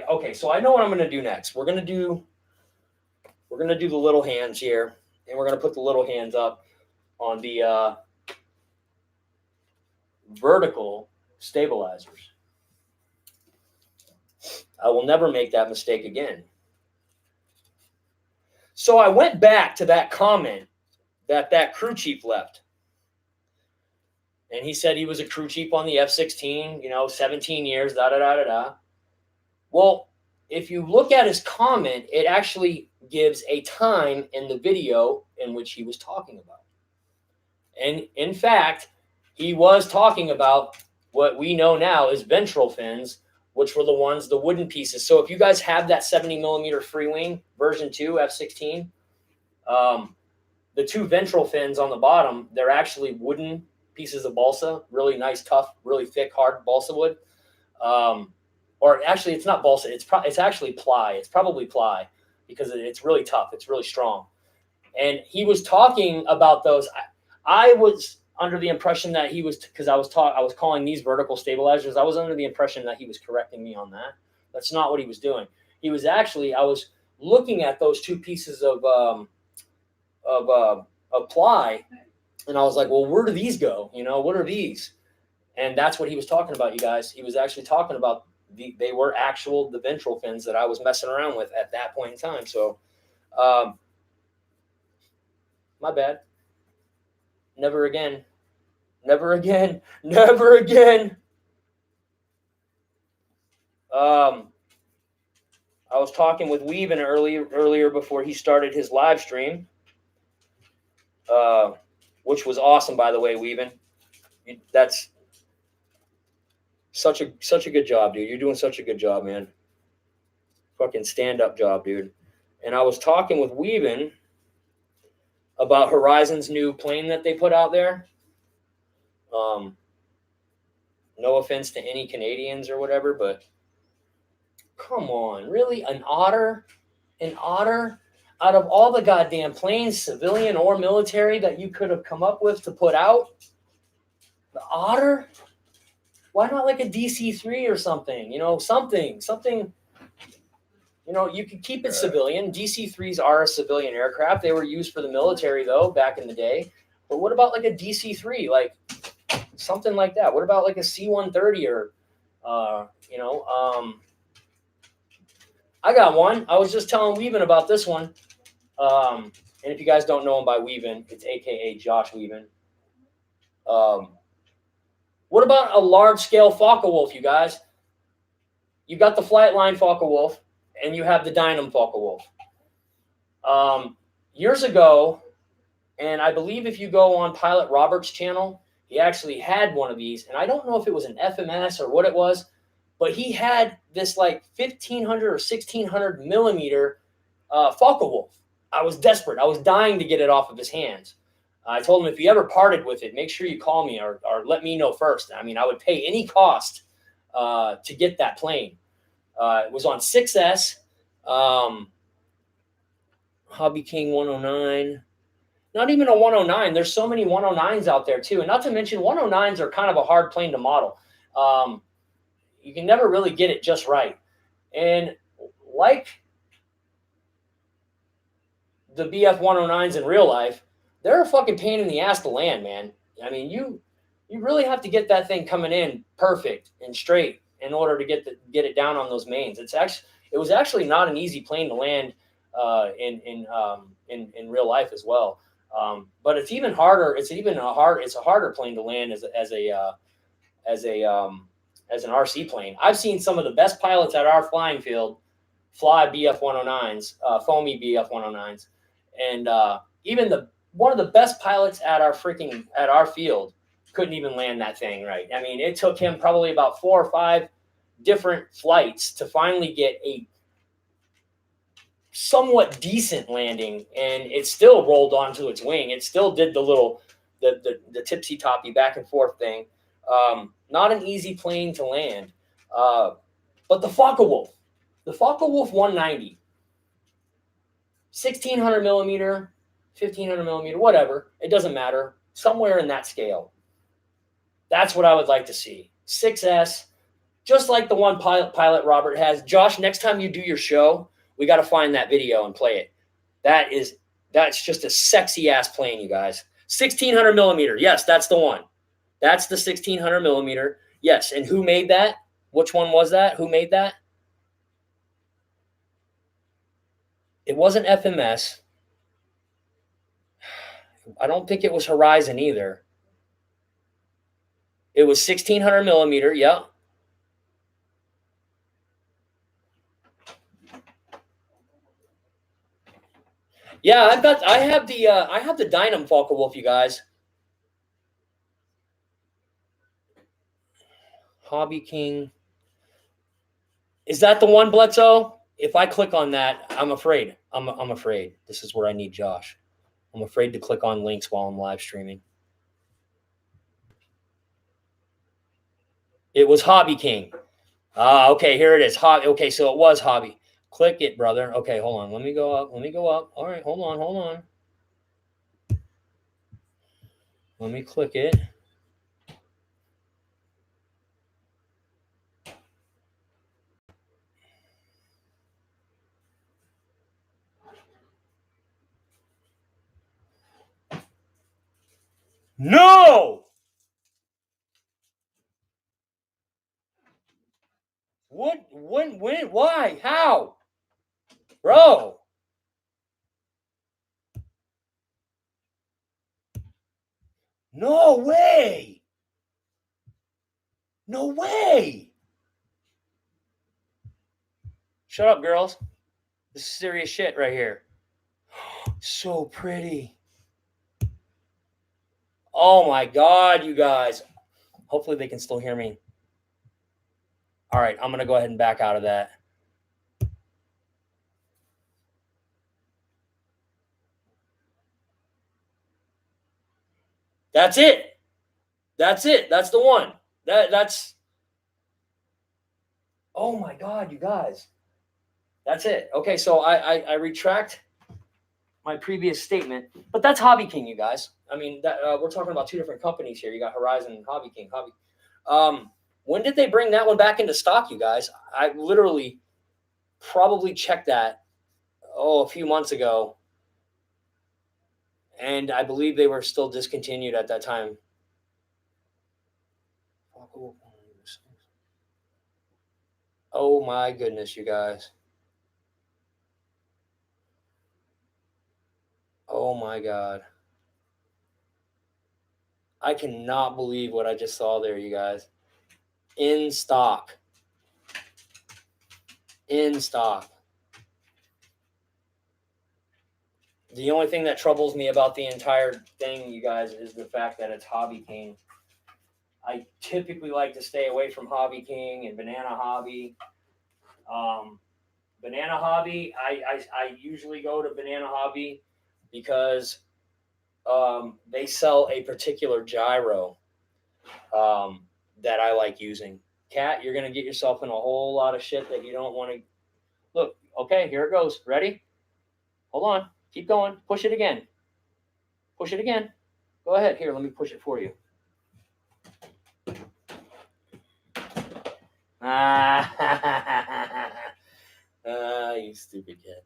Okay. So I know what I'm gonna do next. We're gonna do the little hands here, and we're gonna put the little hands up on the vertical stabilizers. I will never make that mistake again. So I went back to that comment that crew chief left. And he said he was a crew chief on the F-16, 17 years, da-da-da-da-da. Well, if you look at his comment, it actually gives a time in the video in which he was talking about. And in fact, he was talking about what we know now as ventral fins, which were the wooden pieces. So if you guys have that 70 millimeter free wing version 2 F-16, the two ventral fins on the bottom, they're actually wooden pieces of balsa, really nice, tough, really thick, hard balsa wood. Or actually, it's not balsa. It's actually ply. It's probably ply because it's really tough. It's really strong. And he was talking about those. I was under the impression that he was, because I was calling these vertical stabilizers. I was under the impression that he was correcting me on that. That's not what he was doing. He was actually, I was looking at those two pieces of ply, and I was like, well, where do these go? What are these? And that's what he was talking about, you guys. He was actually talking about they were the ventral fins that I was messing around with at that point in time. So, my bad. Never again. Never again. Never again. I was talking with Weaven earlier before he started his live stream, which was awesome, by the way, Weaven. That's such a good job, dude. You're doing such a good job, man. Fucking stand-up job, dude. And I was talking with Weaven about Horizon's new plane that they put out there. No offense to any Canadians or whatever, but come on, really? An Otter? An Otter? Out of all the goddamn planes, civilian or military, that you could have come up with to put out, the Otter? Why not like a DC-3 or something? Something. You could keep it civilian. DC-3s are a civilian aircraft. They were used for the military, though, back in the day. But what about like a DC-3? Like something like that. What about like a C-130 or, I I got one. I was just telling Weavin about this one. And if you guys don't know him by Weavin, it's AKA Josh Weavin. What about a large-scale Focke-Wulf, you guys? You got the Flightline Focke-Wulf, and you have the Dynam Focke-Wulf. Years ago, and I believe if you go on Pilot Robert's channel, he actually had one of these, and I don't know if it was an FMS or what it was, but he had this like 1,500 or 1,600 millimeter Focke-Wulf. I was desperate. I was dying to get it off of his hands. I told him, if you ever parted with it, make sure you call me or let me know first. I mean, I would pay any cost to get that plane. It was on 6S, Hobby King 109. Not even a 109. There's so many 109s out there too. And not to mention 109s are kind of a hard plane to model. You can never really get it just right. And like the BF 109s in real life, they're a fucking pain in the ass to land, man. I mean, you really have to get that thing coming in perfect and straight in order to get it down on those mains. It was actually not an easy plane to land in real life as well. But it's even harder. It's a harder plane to land as an RC plane. I've seen some of the best pilots at our flying field fly BF 109s, foamy BF 109s, and even one of the best pilots at our field couldn't even land that thing right. I mean, it took him probably about 4 or 5 different flights to finally get a somewhat decent landing, and it still rolled onto its wing. It still did the tipsy toppy back and forth thing. Not an easy plane to land. But the Focke-Wulf 190, 1,600 millimeter, 1,500 millimeter, whatever. It doesn't matter. Somewhere in that scale. That's what I would like to see. 6S, just like the one Pilot Robert has. Josh, next time you do your show, we got to find that video and play it. That's just a sexy ass plane, you guys. 1,600 millimeter. Yes, that's the one. That's the 1,600 millimeter. Yes. And who made that? Which one was that? Who made that? It wasn't FMS. I don't think it was Horizon either. It was 1,600 millimeter. Yeah. Yeah, I have the Dynam Focke-Wulf, you guys. Hobby King. Is that the one, Bledsoe? If I click on that, I'm afraid. I'm afraid. This is where I need Josh. I'm afraid to click on links while I'm live streaming. It was Hobby King. Okay, here it is. Okay, so it was Hobby. Click it, brother. Okay, hold on. Let me go up. All right, hold on. Let me click it. No! What? When? Why? How? Bro. No way. No way. Shut up, girls. This is serious shit right here. So pretty. Oh my God, you guys. Hopefully they can still hear me. All right, I'm going to go ahead and back out of that. That's it. That's the one. That's. Oh my God, you guys. That's it. Okay, so I retract my previous statement, but that's Hobby King, you guys. I mean, we're talking about 2 different companies here. You got Horizon and Hobby King. When did they bring that one back into stock, you guys? I literally probably checked that a few months ago, and I believe they were still discontinued at that time. Oh my goodness, you guys. Oh my God. I cannot believe what I just saw there, you guys. In stock. In stock. The only thing that troubles me about the entire thing, you guys, is the fact that it's Hobby King. I typically like to stay away from Hobby King and Banana Hobby. Banana Hobby, I usually go to Banana Hobby because they sell a particular gyro that I like using. Cat, you're going to get yourself in a whole lot of shit that you don't want to. Look, okay, here it goes. Ready? Hold on. Keep going. Push it again. Push it again. Go ahead. Here, let me push it for you. You stupid kid.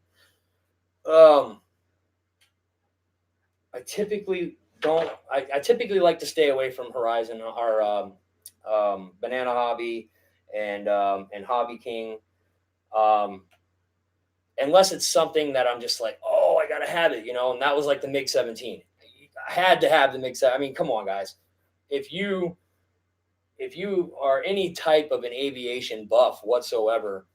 I typically don't. I typically like to stay away from Horizon or Banana Hobby and Hobby King, unless it's something that I'm just like, oh, I gotta have it, you know. And that was like the MiG 17. I had to have the MiG 17. I mean, come on, guys. If you are any type of an aviation buff whatsoever,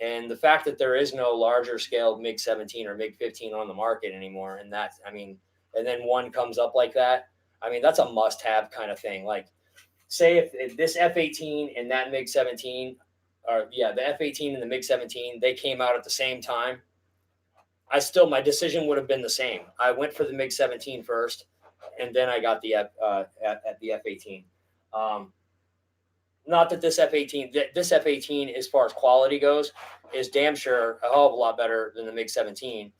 and the fact that there is no larger scale MiG 17 or MiG 15 on the market anymore, and that's, I mean, and then one comes up like that, I mean, that's a must have kind of thing. Like, say if this F-18 and that MiG 17, or yeah, the F-18 and the MiG 17, they came out at the same time, my decision would have been the same. I went for the MiG 17 first, and then I got the F-18. Not that this F-18, as far as quality goes, is damn sure a hell of a lot better than the MiG 17.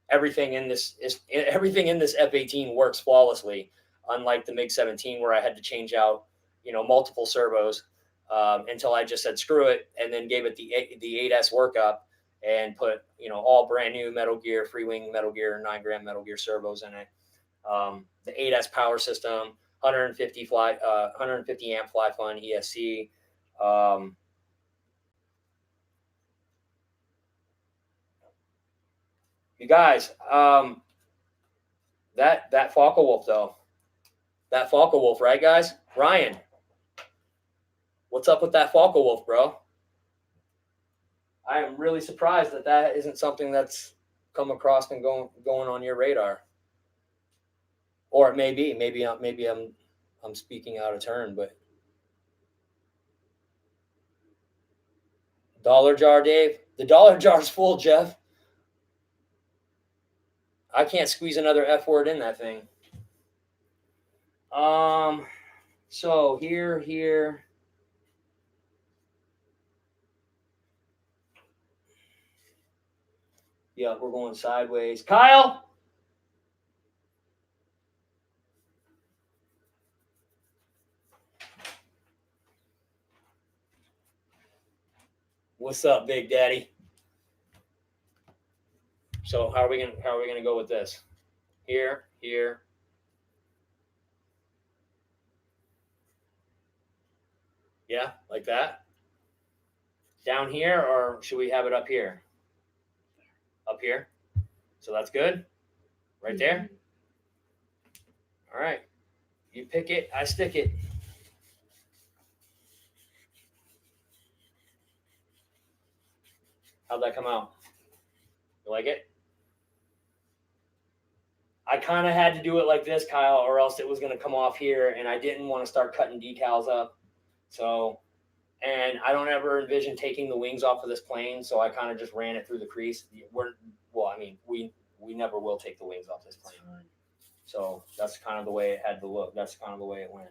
Everything in this F-18 works flawlessly, unlike the MiG 17 where I had to change out, multiple servos until I just said screw it, and then gave it the 8S workup and put all brand new Metal Gear, free wing Metal Gear, 9-gram Metal Gear servos in it. The 8S power system. 150 amp fly fun ESC. You guys, that Focke-Wulf though, that Focke-Wulf, right, guys? Ryan, what's up with that Focke-Wulf, bro? I am really surprised that isn't something that's come across and going on your radar. Or it may be. Maybe I'm speaking out of turn, but dollar jar, Dave. The dollar jar's full, Jeff. I can't squeeze another F word in that thing. So here. Yeah, we're going sideways. Kyle. What's up, Big Daddy? So how are we gonna go with this? Here. Yeah, like that. Down here, or should we have it up here? Up here. So that's good. Right there. All right. You pick it, I stick it. How'd that come out? You like it? I kind of had to do it like this, Kyle, or else it was going to come off here, and I didn't want to start cutting decals up. So, and I don't ever envision taking the wings off of this plane, so I kind of just ran it through the crease. We never will take the wings off this plane. So that's kind of the way it had to look. That's kind of the way it went.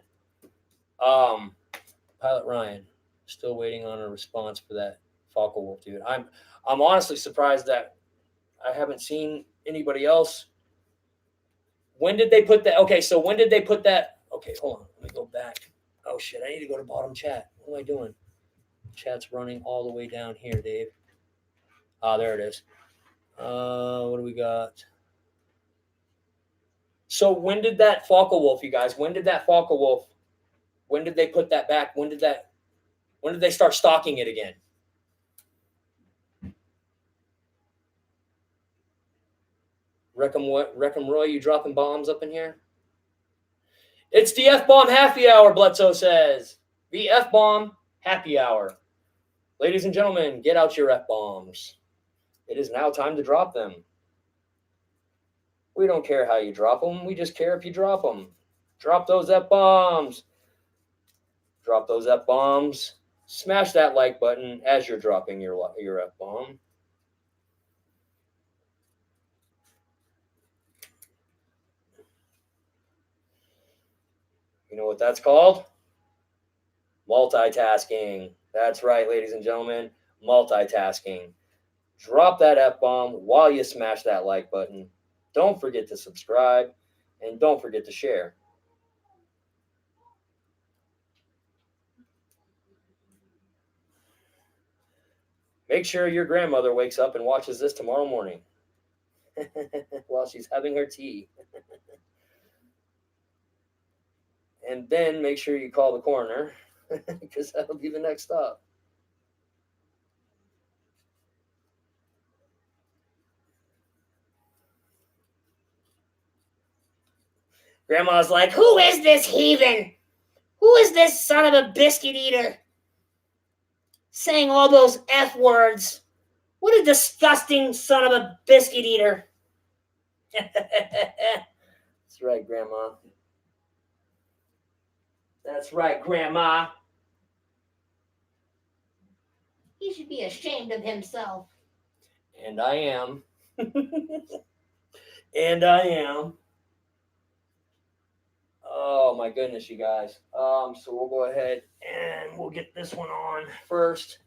Pilot Ryan, still waiting on a response for that Focke-Wulf, dude. I'm honestly surprised that I haven't seen anybody else. When did they put that? Okay, so when did they put that? Okay, hold on. Let me go back. Oh, shit. I need to go to bottom chat. What am I doing? Chat's running all the way down here, Dave. There it is. What do we got? So when did that Focke-Wulf, you guys? When did that Focke-Wulf? When did they put that back? When did they start stocking it again? Wreckham Roy, you dropping bombs up in here? It's the F-bomb happy hour, Bledsoe says. The F-bomb happy hour. Ladies and gentlemen, get out your F-bombs. It is now time to drop them. We don't care how you drop them. We just care if you drop them. Drop those F-bombs. Drop those F-bombs. Smash that like button as you're dropping your F-bomb. You know what that's called? Multitasking. That's right, ladies and gentlemen. Multitasking. Drop that F-bomb while you smash that like button. Don't forget to subscribe. And don't forget to share. Make sure your grandmother wakes up and watches this tomorrow morning while she's having her tea. And then make sure you call the coroner because that'll be the next stop. Grandma's like, who is this heathen? Who is this son of a biscuit eater? Saying all those F words. What a disgusting son of a biscuit eater. That's right, Grandma. That's right, Grandma. He should be ashamed of himself. And I am. And I am. Oh my goodness, you guys. So we'll go ahead and we'll get this one on first.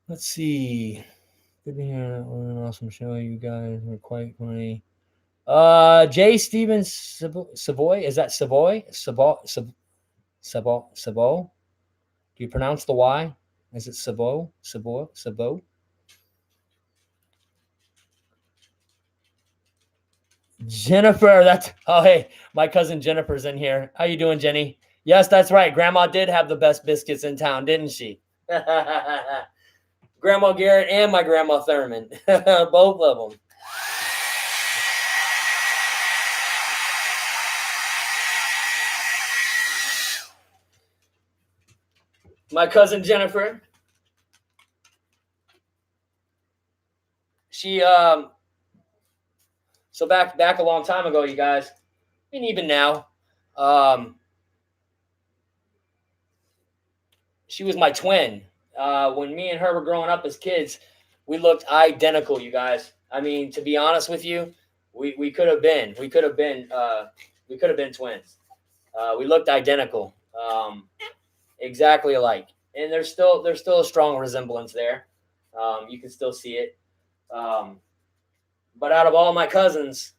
Let's see. Good to hear. What an awesome show, you guys. We're quite funny. J. Stevens Savoy. Is that Savoy? Savoy? Do you pronounce the Y? Is it Savoy? Savoy? Jennifer, hey, my cousin Jennifer's in here. How you doing, Jenny? Yes, that's right. Grandma did have the best biscuits in town, didn't she? Grandma Garrett and my Grandma Thurman. Both of them. My cousin Jennifer. She so back a long time ago, you guys, and even now, she was my twin. When me and her were growing up as kids, we looked identical, you guys. I mean, to be honest with you, we could have been twins. We looked identical, exactly alike, and there's still a strong resemblance there. You can still see it. But out of all my cousins,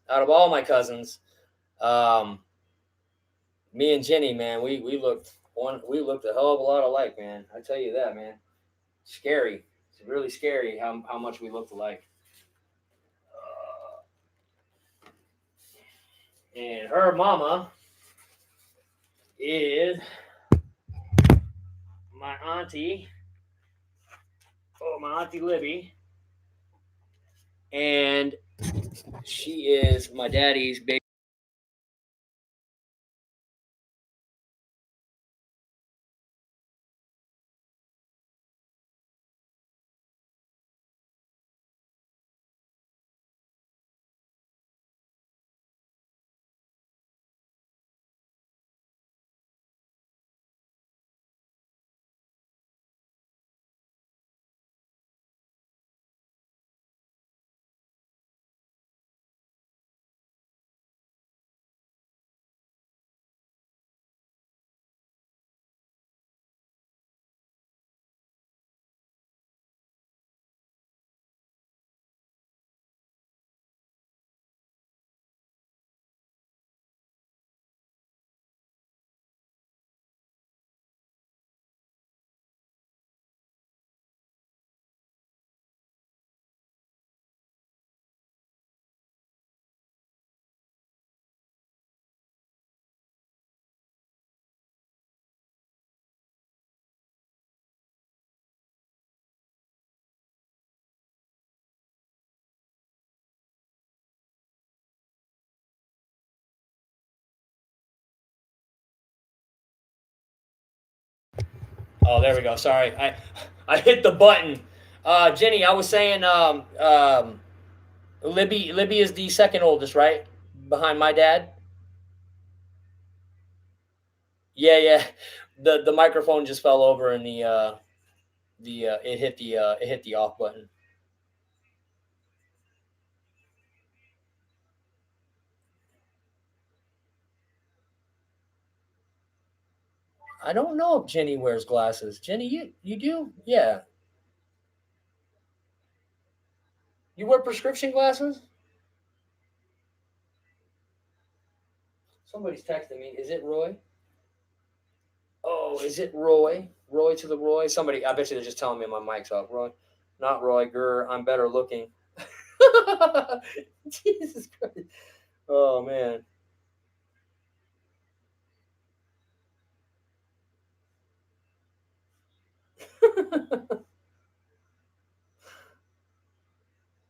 me and Jenny, man, we looked a hell of a lot alike, man. I tell you that, man. Scary. It's really scary how much we looked alike. And her mama is my auntie. Oh, my auntie Libby. And she is my daddy's baby. Oh, there we go. Sorry, I hit the button. Jenny, I was saying, Libby is the second oldest, right? Behind my dad. Yeah. The microphone just fell over and it hit the off button. I don't know if Jenny wears glasses. Jenny, you do? Yeah. You wear prescription glasses? Somebody's texting me. Is it Roy? Oh, is it Roy? Roy to the Roy? Somebody, I bet you they're just telling me my mic's off. Roy, not Roy. Grr, I'm better looking. Jesus Christ. Oh, man.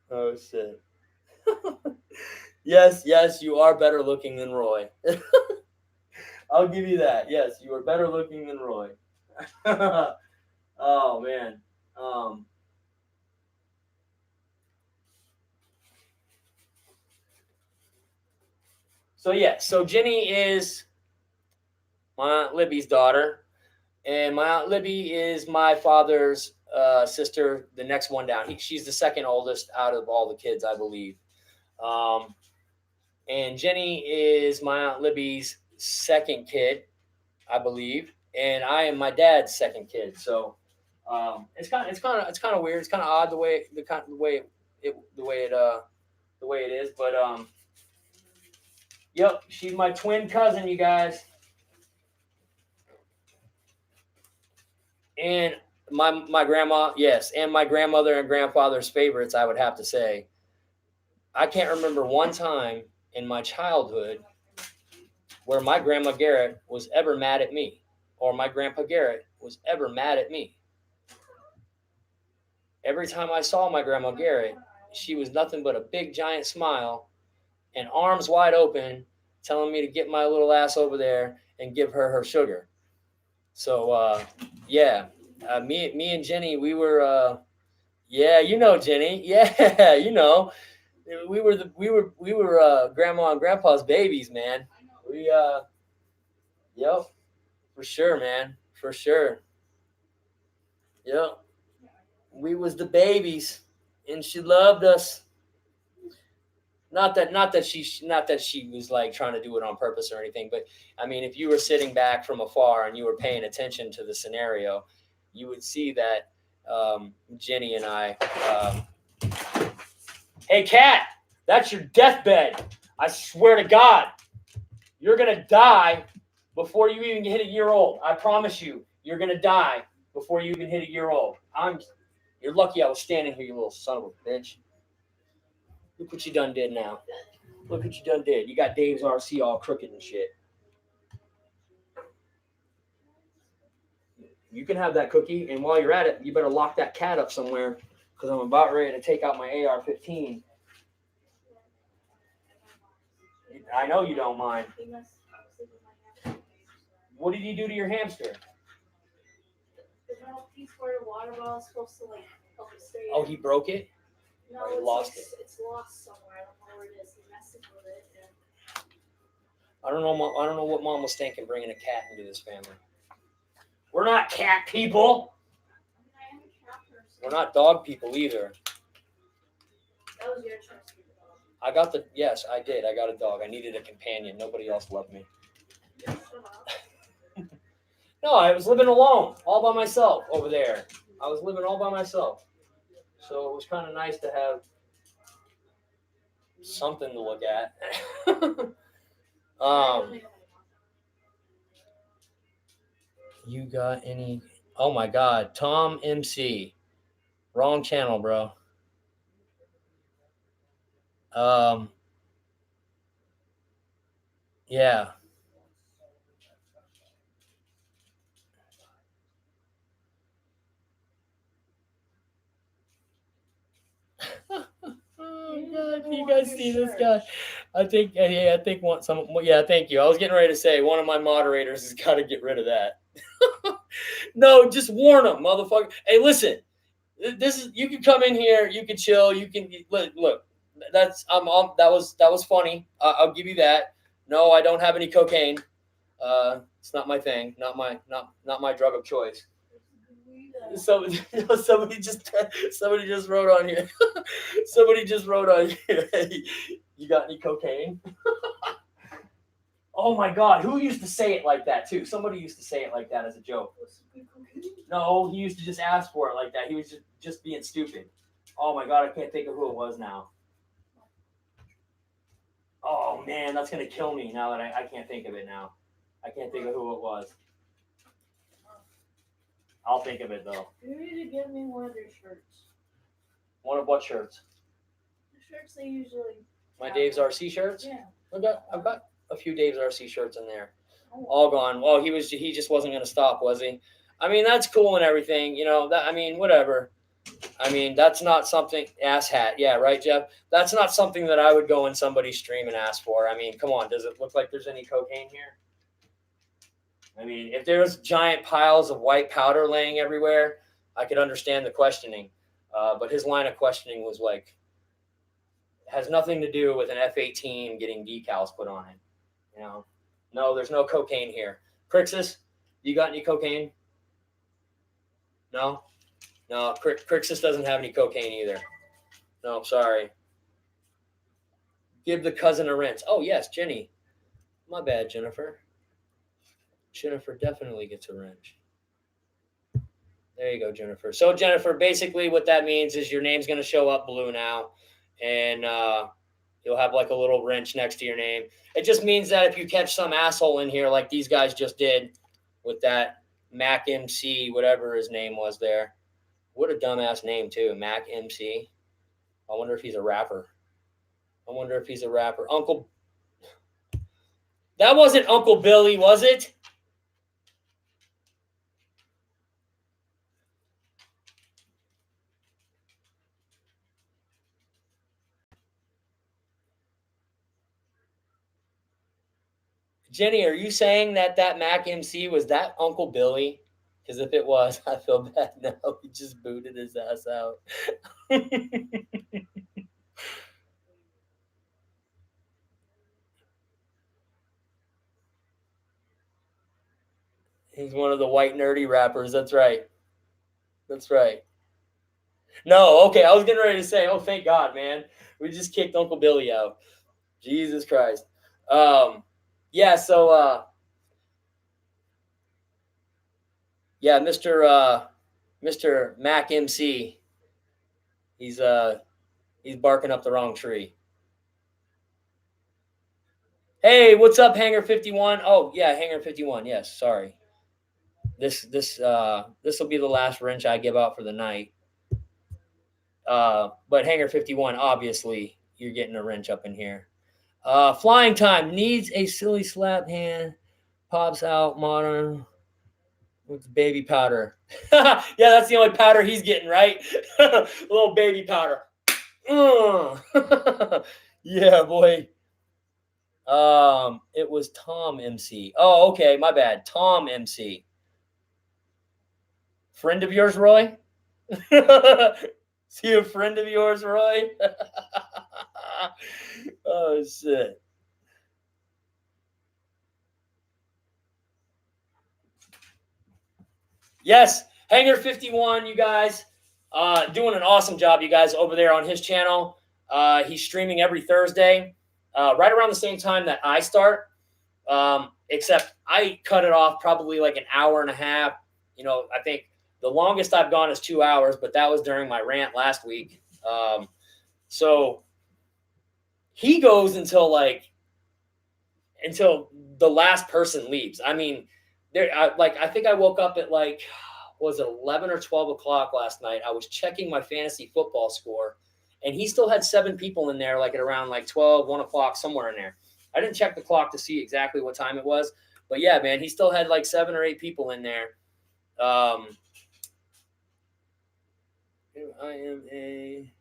Oh, shit. Yes, you are better looking than Roy. I'll give you that. Yes, you are better looking than Roy. Oh, man. So Jenny is my Aunt Libby's daughter, and my Aunt Libby is my father's sister, the next one down. She's the second oldest out of all the kids, I believe. And Jenny is my Aunt Libby's second kid, I believe, and I am my dad's second kid. So it's kind of weird. It's kind of odd the way it is, but yep, she's my twin cousin, you guys. And my grandma, yes, and my grandmother and grandfather's favorites, I would have to say. I can't remember one time in my childhood where my grandma Garrett was ever mad at me, or my grandpa Garrett was ever mad at me. Every time I saw my grandma Garrett, she was nothing but a big giant smile and arms wide open, telling me to get my little ass over there and give her sugar. So yeah, me and Jenny, we were yeah, you know Jenny, yeah, you know, we were grandma and grandpa's babies, man. We yep, for sure, man, for sure. Yep, we was the babies, and she loved us. Not that she was like trying to do it on purpose or anything, but I mean, if you were sitting back from afar and you were paying attention to the scenario, you would see that Jenny and I. Hey, Kat, that's your deathbed. I swear to God, you're gonna die before you even hit a year old. I promise you, you're gonna die before you even hit a year old. You're lucky I was standing here, you little son of a bitch. Look what you done did now. Look what you done did. You got Dave's RC all crooked and shit. You can have that cookie, and while you're at it, you better lock that cat up somewhere, because I'm about ready to take out my AR-15. I know you don't mind. What did you do to your hamster? The metal piece where the water bottle is supposed to like help it stay. Oh, he broke it? No, or he it's lost like, it? It's lost somewhere. I don't know where it is. He messed with it. And I don't know what Mom was thinking bringing a cat into this family. We're not cat people. I am a cat person. We're not dog people either. That was your choice. Yes, I did. I got a dog. I needed a companion. Nobody else loved me. Shut up. No, I was living alone, all by myself over there. I was living all by myself. So it was kind of nice to have something to look at. You got any? Oh my God, Tom MC. Wrong channel, bro. Yeah. Oh God, you guys see this guy? I think thank you. I was getting ready to say one of my moderators has got to get rid of that. No, just warn them, motherfucker. Hey, listen, this is you can come in here, you can chill, you can look. That's that was funny. I'll give you that. No, I don't have any cocaine. It's not my thing, not my drug of choice. Somebody just wrote on here. Somebody just wrote on here. Hey, you got any cocaine? Oh my God, who used to say it like that too? Somebody used to say it like that as a joke. No, he used to just ask for it like that. He was just being stupid. Oh my God, I can't think of who it was now. Oh man, that's gonna kill me now that I can't think of it now. I can't think of who it was. I'll think of it though. You need to get me one of their shirts. One of what shirts? The shirts they usually. My Dave's RC shirts? Yeah. I've got a few Dave's RC shirts in there. All gone. Well, he just wasn't gonna stop, was he? I mean, that's cool and everything, you know. That I mean, whatever. I mean, that's not something ass hat. Yeah, right, Jeff. That's not something that I would go in somebody's stream and ask for. I mean, come on. Does it look like there's any cocaine here? I mean, if there's giant piles of white powder laying everywhere, I could understand the questioning. But his line of questioning was like, has nothing to do with an F-18 getting decals put on it. You know, no, there's no cocaine here. Crixus, you got any cocaine? No? No, Crixus doesn't have any cocaine either. No, sorry. Give the cousin a rinse. Oh, yes, Jenny. My bad, Jennifer. Jennifer definitely gets a wrench. There you go, Jennifer. So, Jennifer, basically what that means is your name's going to show up blue now, and you'll have like a little wrench next to your name. It just means that if you catch some asshole in here like these guys just did with that Mac MC, whatever his name was there. What a dumbass name, too, Mac MC. I wonder if he's a rapper. Uncle. That wasn't Uncle Billy, was it? Jenny, are you saying that Mac MC was that Uncle Billy? Because if it was, I feel bad now. He just booted his ass out. He's one of the white nerdy rappers. That's right. That's right. No, okay. I was getting ready to say, oh, thank God, man. We just kicked Uncle Billy out. Jesus Christ. Yeah, so yeah, Mr. Mac MC, he's barking up the wrong tree. Hey, what's up, Hangar 51? Oh, yeah, Hangar 51. Yes, sorry. This will be the last wrench I give out for the night. But Hangar 51, obviously, you're getting a wrench up in here. Flying Time needs a silly slap hand. Pops out modern with baby powder. Yeah, that's the only powder he's getting, right? A little baby powder. Yeah, boy. It was Tom MC. Oh, okay, my bad. Tom MC. Friend of yours, Roy? Is he a friend of yours, Roy? Oh, shit. Yes, Hangar 51, you guys. Doing an awesome job, you guys, over there on his channel. He's streaming every Thursday, right around the same time that I start. Except I cut it off probably like an hour and a half. You know, I think the longest I've gone is 2 hours, but that was during my rant last week. So he goes until the last person leaves. I mean, I think I woke up at was it 11 or 12 o'clock last night? I was checking my fantasy football score, and he still had 7 people in there, at around 12, 1 o'clock, somewhere in there. I didn't check the clock to see exactly what time it was, but yeah, man, he still had 7 or 8 people in there. I am a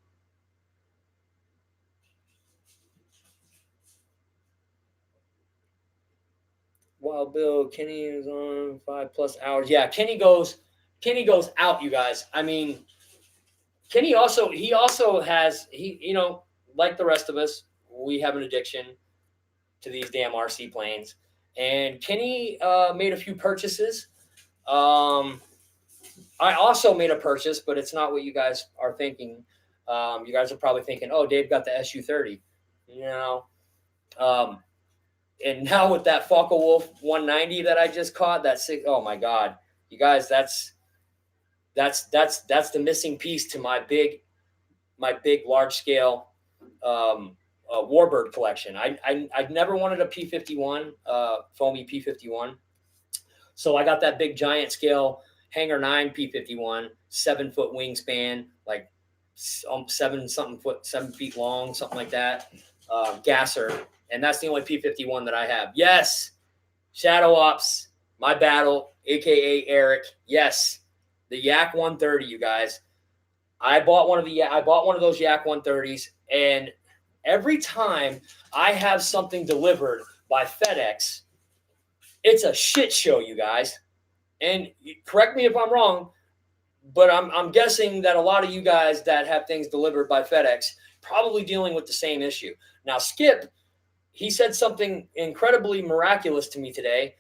Wild Bill. Kenny is on 5+ hours. Yeah, Kenny goes Kenny goes out, you guys. I mean, Kenny he also has, like the rest of us, we have an addiction to these damn RC planes. And Kenny made a few purchases. I also made a purchase, but it's not what you guys are thinking. You guys are probably thinking, oh, Dave got the SU-30. And now with that Focke-Wulf 190 that I just caught, oh my God, you guys, that's the missing piece to my big large scale Warbird collection. I never wanted a P-51, foamy P-51. So I got that big giant scale Hangar 9 P-51, 7-foot wingspan, like 7 feet long, something like that. Gasser. And that's the only P-51 that I have. Yes. Shadow Ops, my battle, AKA Eric. Yes. The Yak 130, you guys. I bought one of those Yak 130s, and every time I have something delivered by FedEx, it's a shit show, you guys. And correct me if I'm wrong, but I'm guessing that a lot of you guys that have things delivered by FedEx probably dealing with the same issue. Now, Skip, he said something incredibly miraculous to me today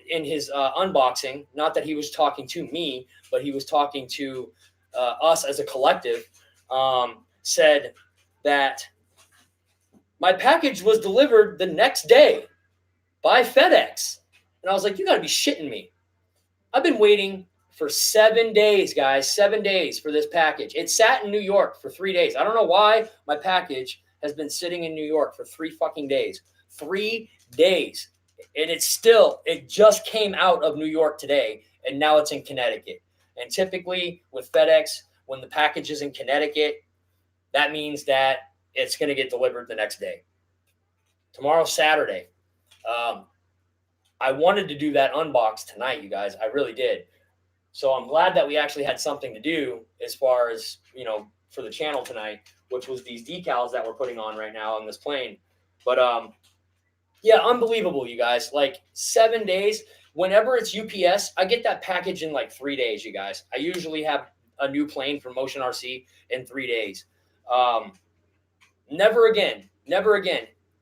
in his unboxing. Not that he was talking to me, but he was talking to us as a collective. Said that my package was delivered the next day by FedEx. And I was like, you got to be shitting me. I've been waiting for 7 days, guys, 7 days for this package. It sat in New York for 3 days. I don't know why my package has been sitting in New York for 3 fucking days. 3 days. And it just came out of New York today, and now it's in Connecticut. And typically with FedEx, when the package is in Connecticut, that means that it's going to get delivered the next day. Tomorrow's Saturday. I wanted to do that unbox tonight, you guys. I really did. So I'm glad that we actually had something to do as far as, for the channel tonight, which was these decals that we're putting on right now on this plane. But yeah, unbelievable, you guys. Like 7 days. Whenever it's UPS, I get that package in like 3 days, you guys. I usually have a new plane from Motion RC in 3 days. Never again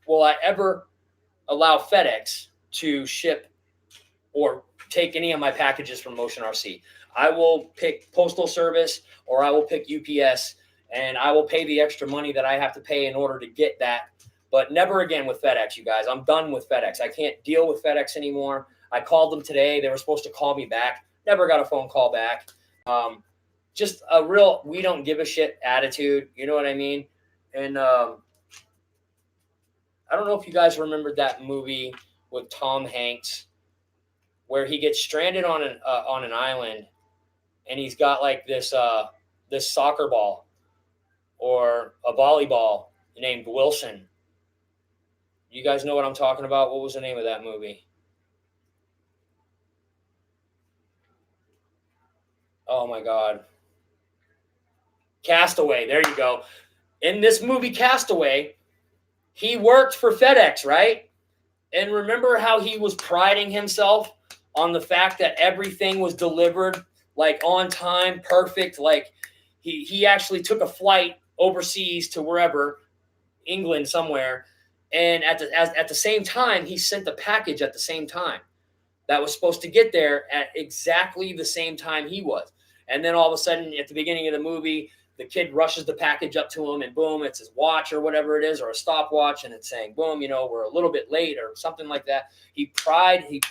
will I ever allow FedEx to ship or take any of my packages from Motion RC. I will pick Postal Service or I will pick UPS, and I will pay the extra money that I have to pay in order to get that. But never again with FedEx, you guys. I'm done with FedEx. I can't deal with FedEx anymore. I called them today. They were supposed to call me back. Never got a phone call back. Just a real we don't give a shit attitude. You know what I mean? And I don't know if you guys remembered that movie with Tom Hanks where he gets stranded on an island, and he's got like this soccer ball or a volleyball named Wilson. You guys know what I'm talking about? What was the name of that movie? Oh my God. Castaway. There you go. In this movie Castaway, he worked for FedEx, right? And remember how he was priding himself on the fact that everything was delivered like on time, perfect. Like he actually took a flight overseas to wherever, England somewhere, and at the same time he sent the package at the same time that was supposed to get there at exactly the same time he was. And then all of a sudden at the beginning of the movie, the kid rushes the package up to him, and boom, it's his watch or whatever it is, or a stopwatch, and it's saying, boom, we're a little bit late or something like that. He was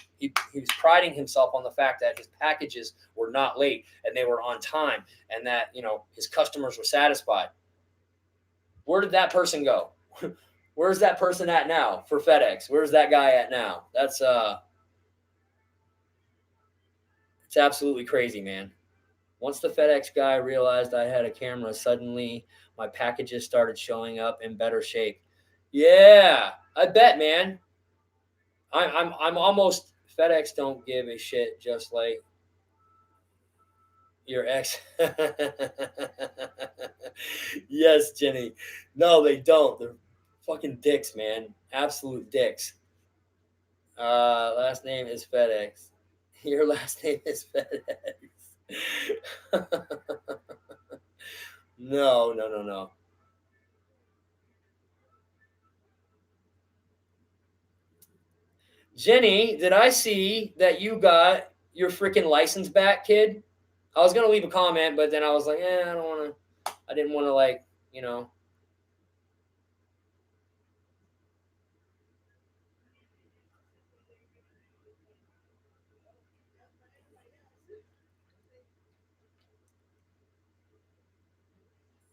priding himself on the fact that his packages were not late and they were on time, and that, his customers were satisfied. Where did that person go? Where's that person at now for FedEx? Where's that guy at now? That's it's absolutely crazy, man. Once the FedEx guy realized I had a camera, suddenly my packages started showing up in better shape. Yeah, I bet, man. I'm almost FedEx don't give a shit, just like your ex. Yes, Jenny. No, they don't. They're fucking dicks, man. Absolute dicks. Last name is FedEx. Your last name is FedEx. No. Jenny, did I see that you got your freaking license back, kid? I was gonna leave a comment, but then I was like, I don't want to. I didn't want to like, you know.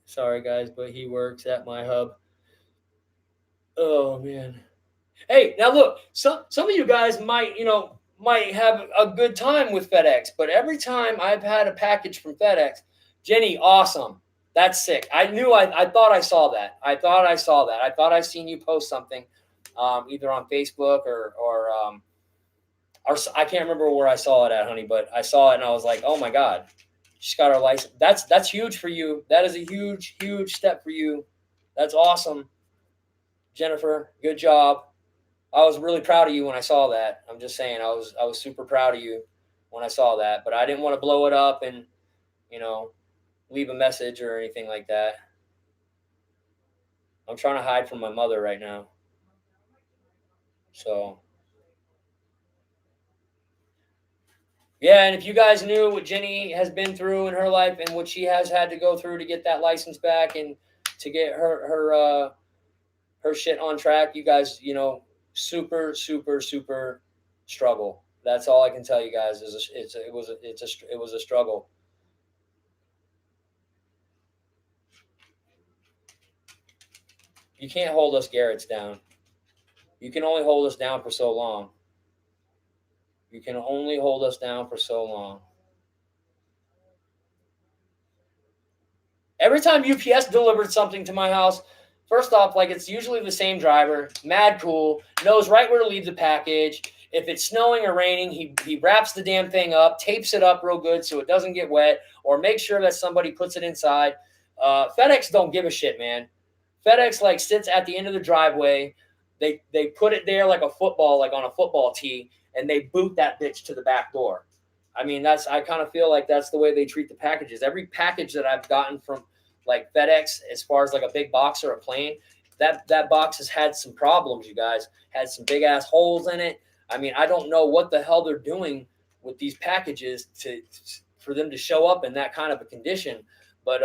Sorry, guys, but he works at my hub. Oh man. Hey, now look, some of you guys might have a good time with FedEx, but every time I've had a package from FedEx, Jenny, awesome. That's sick. I thought I saw that. I thought I seen you post something, either on Facebook or I can't remember where I saw it at, honey, but I saw it and I was like, oh my God, she's got her license. That's huge for you. That is a huge step for you. That's awesome. Jennifer, good job. I was really proud of you when I saw that. I'm just saying, I was super proud of you when I saw that, but I didn't want to blow it up and, leave a message or anything like that. I'm trying to hide from my mother right now. So, yeah, and if you guys knew what Jenny has been through in her life and what she has had to go through to get that license back and to get her shit on track, you guys, super struggle. That's all I can tell you guys. It was a struggle. You can't hold us Garrett's down. You can only hold us down for so long. You can only hold us down for so long. Every time UPS delivered something to my house, first off, like, it's usually the same driver, mad cool, knows right where to leave the package. If it's snowing or raining, he wraps the damn thing up, tapes it up real good so it doesn't get wet, or make sure that somebody puts it inside. FedEx don't give a shit, man. FedEx like sits at the end of the driveway. They put it there like a football, like on a football tee, and they boot that bitch to the back door. I mean, I kind of feel like that's the way they treat the packages. Every package that I've gotten from like FedEx, as far as like a big box or a plane, that box has had some problems, you guys. Had some big ass holes in it. I mean, I don't know what the hell they're doing with these packages for them to show up in that kind of a condition. But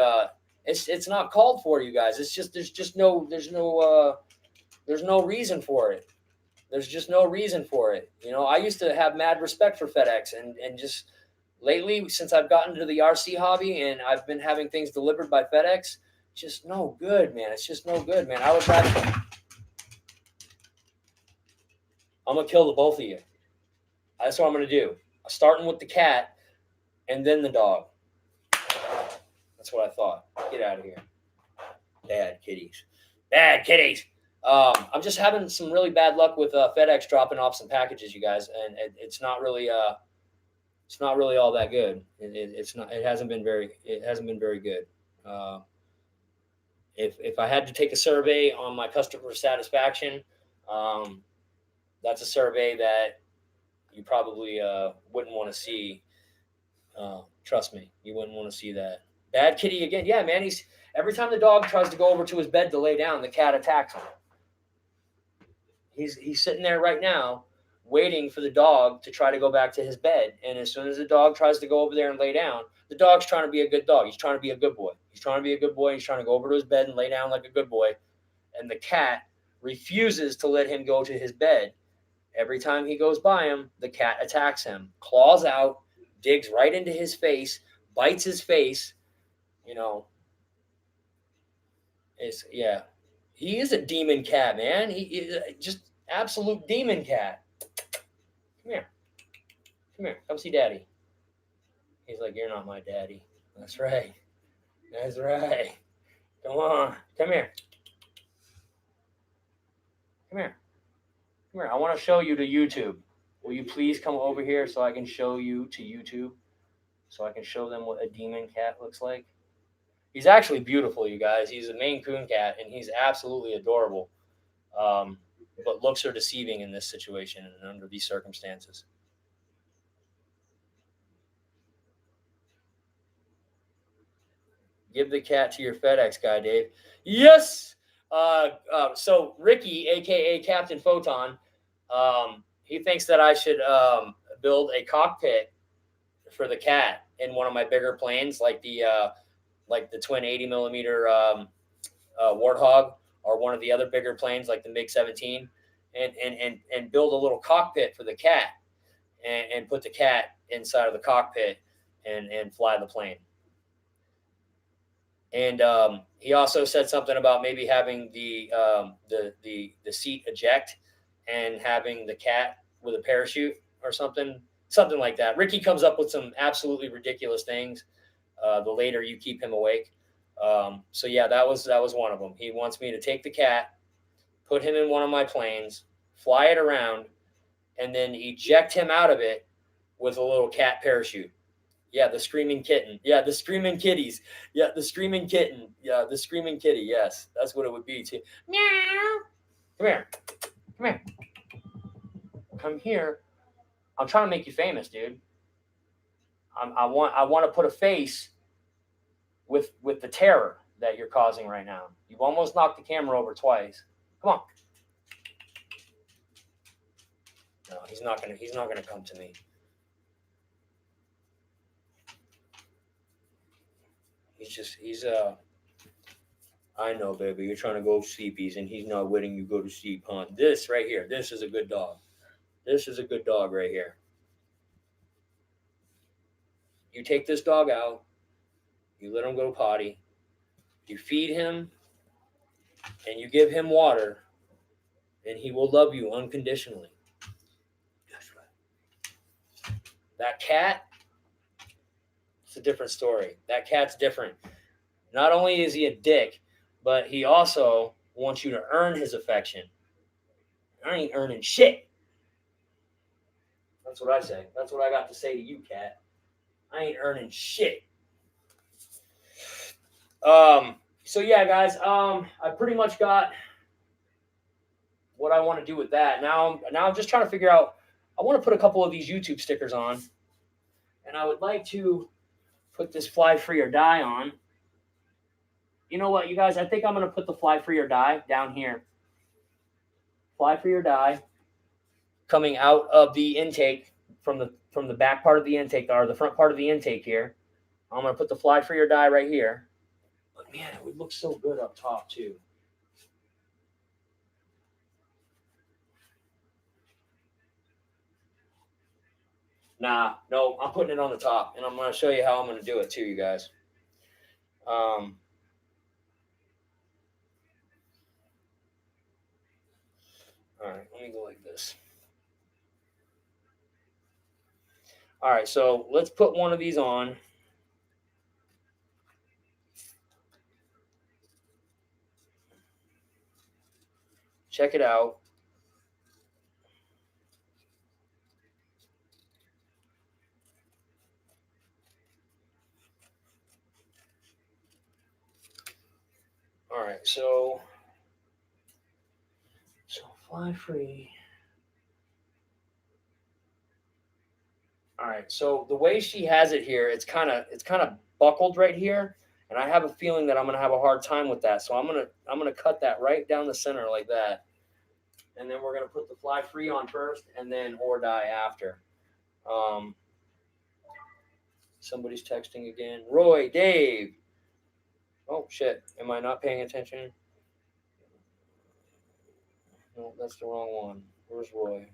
it's not called for, you guys. It's just there's no reason for it. There's just no reason for it. I used to have mad respect for FedEx, and just lately, since I've gotten into the RC hobby and I've been having things delivered by FedEx, just no good, man. It's just no good, man. I would rather. I'm gonna kill the both of you. That's what I'm gonna do. Starting with the cat, and then the dog. That's what I thought. Get out of here, bad kitties. Bad kitties. I'm just having some really bad luck with FedEx dropping off some packages, you guys, and it's not really all that good. It hasn't been very good. If I had to take a survey on my customer satisfaction, that's a survey that you probably wouldn't want to see. Trust me, you wouldn't want to see that. Bad kitty again. Yeah, man. Every time the dog tries to go over to his bed to lay down, the cat attacks him. He's sitting there right now waiting for the dog to try to go back to his bed. And as soon as the dog tries to go over there and lay down, the dog's trying to be a good dog. He's trying to be a good boy. He's trying to go over to his bed and lay down like a good boy. And the cat refuses to let him go to his bed. Every time he goes by him, the cat attacks him, claws out, digs right into his face, bites his face. He is a demon cat, man. He is just absolute demon cat. Come here, come see daddy. He's like, you're not my daddy. That's right. Come on, come here. I want to show you to YouTube. Will you please come over here so I can show you to YouTube? So I can show them what a demon cat looks like. He's actually beautiful, you guys. He's a Maine Coon cat, and he's absolutely adorable. But looks are deceiving in this situation and under these circumstances. Give the cat to your FedEx guy, Dave. Yes. So Ricky, aka Captain Photon, he thinks that I should build a cockpit for the cat in one of my bigger planes, like the twin 80 millimeter Warthog, or one of the other bigger planes like the MiG-17, and build a little cockpit for the cat, and put the cat inside of the cockpit and fly the plane. And he also said something about maybe having the seat eject and having the cat with a parachute or something like that. Ricky comes up with some absolutely ridiculous things. The later you keep him awake. So yeah, that was one of them. He wants me to take the cat, put him in one of my planes, fly it around, and then eject him out of it with a little cat parachute. Yeah, the screaming kitten. Yeah, the screaming kitties. Yeah, the screaming kitten. Yeah, the screaming kitty. Yes, that's what it would be too. Meow. Come here. Come here. Come here. I'm trying to make you famous, dude. I want to put a face with the terror that you're causing right now. You've almost knocked the camera over twice. Come on. No, he's not gonna come to me. I know, baby, you're trying to go sleepies and he's not letting you go to sleep, huh? This right here, this is a good dog. This is a good dog right here. You take this dog out, you let him go potty, you feed him, and you give him water, and he will love you unconditionally. That's right. That cat, it's a different story. That cat's different. Not only is he a dick, but he also wants you to earn his affection. I ain't earning shit. That's what I say. That's what I got to say to you, cat. I ain't earning shit. So yeah, guys, I pretty much got what I want to do with that. Now I'm just trying to figure out, I want to put a couple of these YouTube stickers on, and I would like to put this fly free or die on. You know what, you guys? I think I'm going to put the fly free or die down here. Fly free or die, coming out of the intake from the back part of the intake, or the front part of the intake here. I'm going to put the fly free or die right here. But man, it would look so good up top too. Nah, no, I'm putting it on the top, and I'm going to show you how I'm going to do it too, you guys. All right, let me go like this. All right, so let's put one of these on. Check it out. All right, so fly free. All right, so the way she has it here, it's kind of buckled right here, and I have a feeling that I'm gonna have a hard time with that. So I'm gonna cut that right down the center like that, and then we're gonna put the fly free on first, and then or die after. Somebody's texting again. Roy, Dave. Oh shit! Am I not paying attention? No, that's the wrong one. Where's Roy?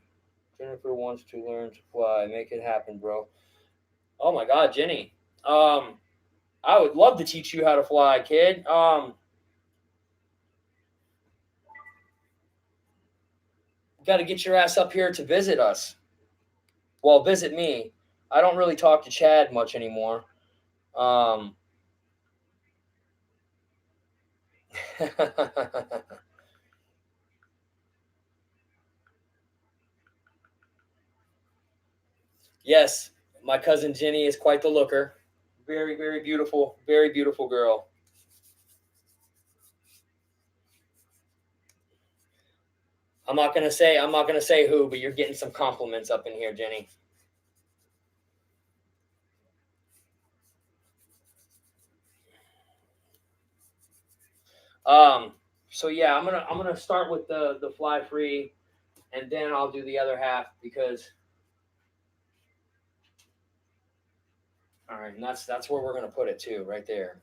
Jennifer wants to learn to fly. Make it happen, bro. Oh my God, Jenny. I would love to teach you how to fly, kid. Got to get your ass up here to visit us. Well, visit me. I don't really talk to Chad much anymore. Yes, my cousin Jenny is quite the looker. Very, very beautiful girl. I'm not gonna say who, but you're getting some compliments up in here, Jenny. So yeah, I'm gonna start with the fly free, and then I'll do the other half because. All right, and that's where we're gonna put it too, right there.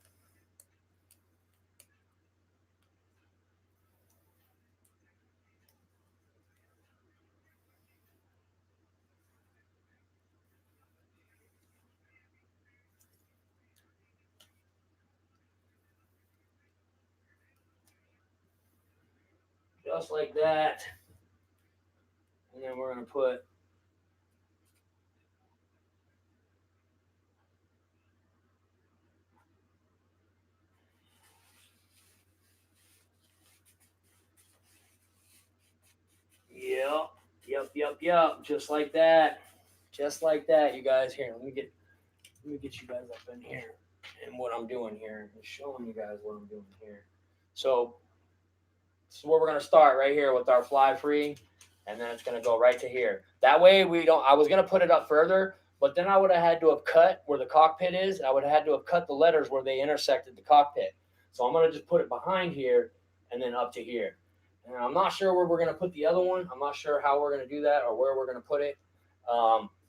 Just like that. And then we're gonna put Yep. Just like that. Just like that, you guys. Here, let me get you guys up in here and what I'm doing here. I'm showing you guys what I'm doing here. So this is where we're gonna start right here with our fly free, and then it's gonna go right to here. That way we don't. I was gonna put it up further, but then I would have had to have cut where the cockpit is. I would have had to have cut the letters where they intersected the cockpit. So I'm gonna just put it behind here and then up to here. And I'm not sure where we're gonna put the other one. I'm not sure how we're gonna do that or where we're gonna put it.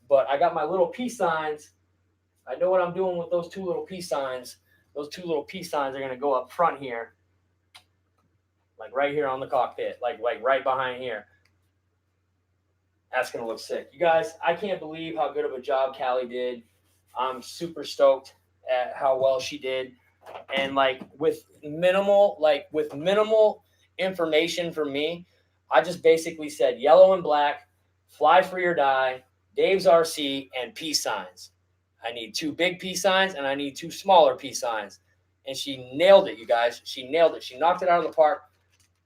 But I got my little peace signs. I know what I'm doing with those two little peace signs. Those two little peace signs are gonna go up front here. Like right here on the cockpit, like right behind here. That's gonna look sick. You guys, I can't believe how good of a job Callie did. I'm super stoked at how well she did. And like with minimal information from me, I just basically said yellow and black, fly free or die, Dave's RC, and peace signs. I need 2 big peace signs and I need 2 smaller peace signs. And she nailed it, you guys. She nailed it. She knocked it out of the park.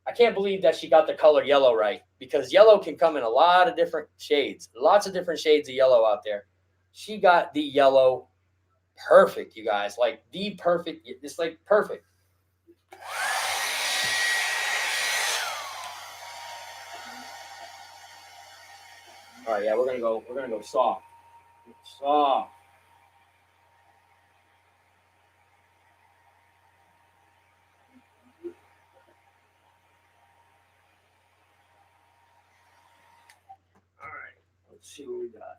I can't believe that she got the color yellow right, because yellow can come in a lot of different shades, lots of different shades of yellow out there. She got the yellow perfect, you guys, like the perfect. It's like perfect. All right, yeah, we're gonna go soft. Soft. All right, let's see what we got.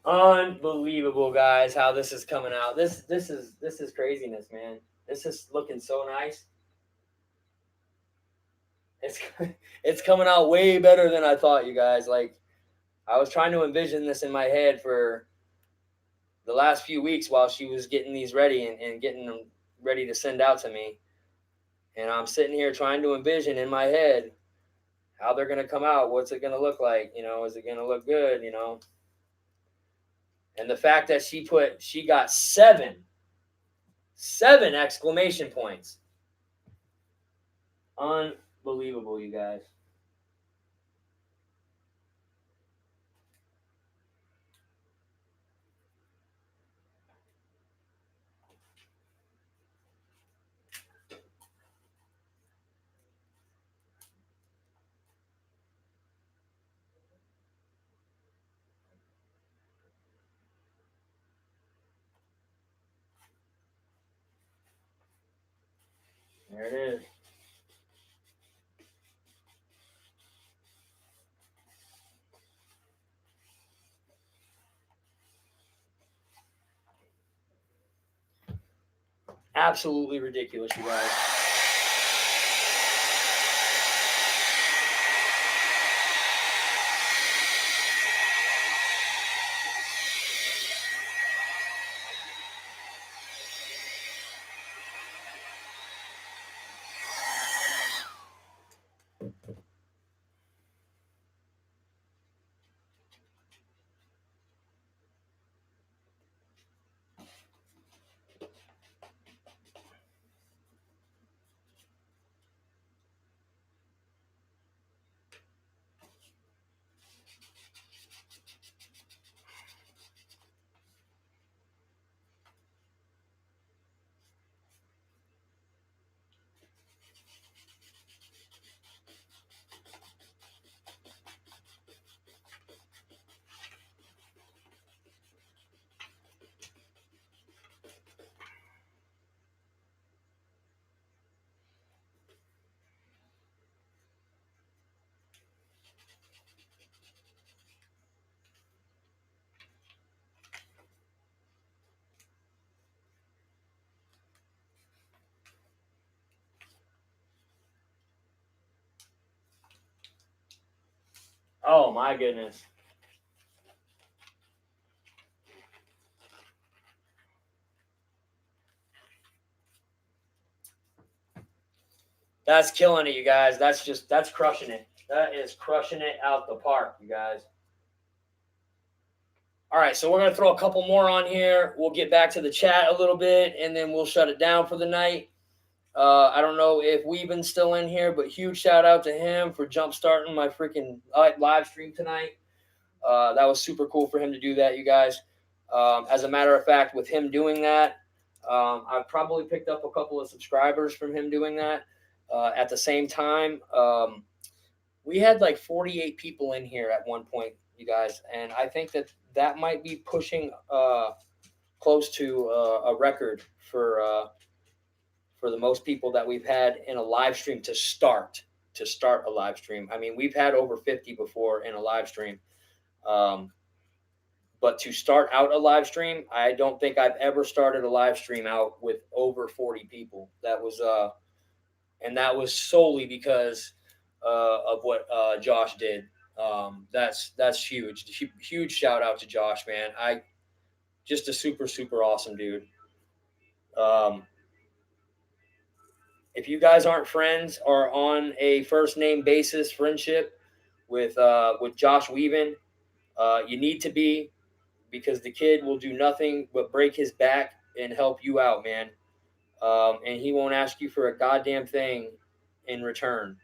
Unbelievable, guys, how this is coming out. This is craziness, man. This is looking so nice. It's coming out way better than I thought, you guys. Like, I was trying to envision this in my head for the last few weeks while she was getting these ready and getting them ready to send out to me. And I'm sitting here trying to envision in my head how they're going to come out. What's it going to look like? You know, is it going to look good? You know, and the fact that she got 7 exclamation points. Unbelievable, you guys. There it is. Absolutely ridiculous, you guys. Oh my goodness. That's killing it, you guys. That's crushing it. That is crushing it out the park, you guys. All right, so we're going to throw a couple more on here. We'll get back to the chat a little bit, and then we'll shut it down for the night. I don't know if Weeben's still in here, but huge shout out to him for jump-starting my freaking live stream tonight. That was super cool for him to do that, you guys. As a matter of fact, with him doing that, I've probably picked up a couple of subscribers from him doing that. At the same time, we had like 48 people in here at one point, you guys, and I think that might be pushing close to a record for the most people that we've had in a live stream to start a live stream. I mean, we've had over 50 before in a live stream. But to start out a live stream, I don't think I've ever started a live stream out with over 40 people. That was solely because of what Josh did. That's huge. Huge shout out to Josh, man. Just a super, super awesome dude. If you guys aren't friends or on a first name basis friendship with Josh Weaven, you need to be, because the kid will do nothing but break his back and help you out, man. And he won't ask you for a goddamn thing in return.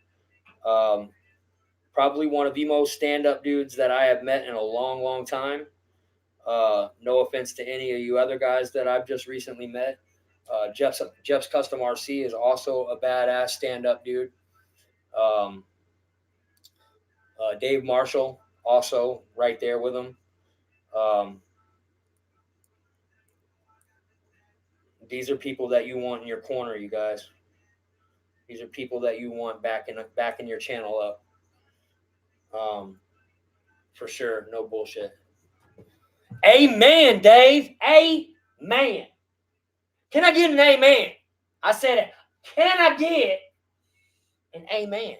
Probably one of the most stand-up dudes that I have met in a long, long time. No offense to any of you other guys that I've just recently met. Jeff's Custom RC is also a badass stand-up dude. Dave Marshall, also right there with him. These are people that you want in your corner, you guys. These are people that you want back in your channel up. For sure, no bullshit. Amen, Dave. Amen. Can I get an amen? I said it. Can I get an amen?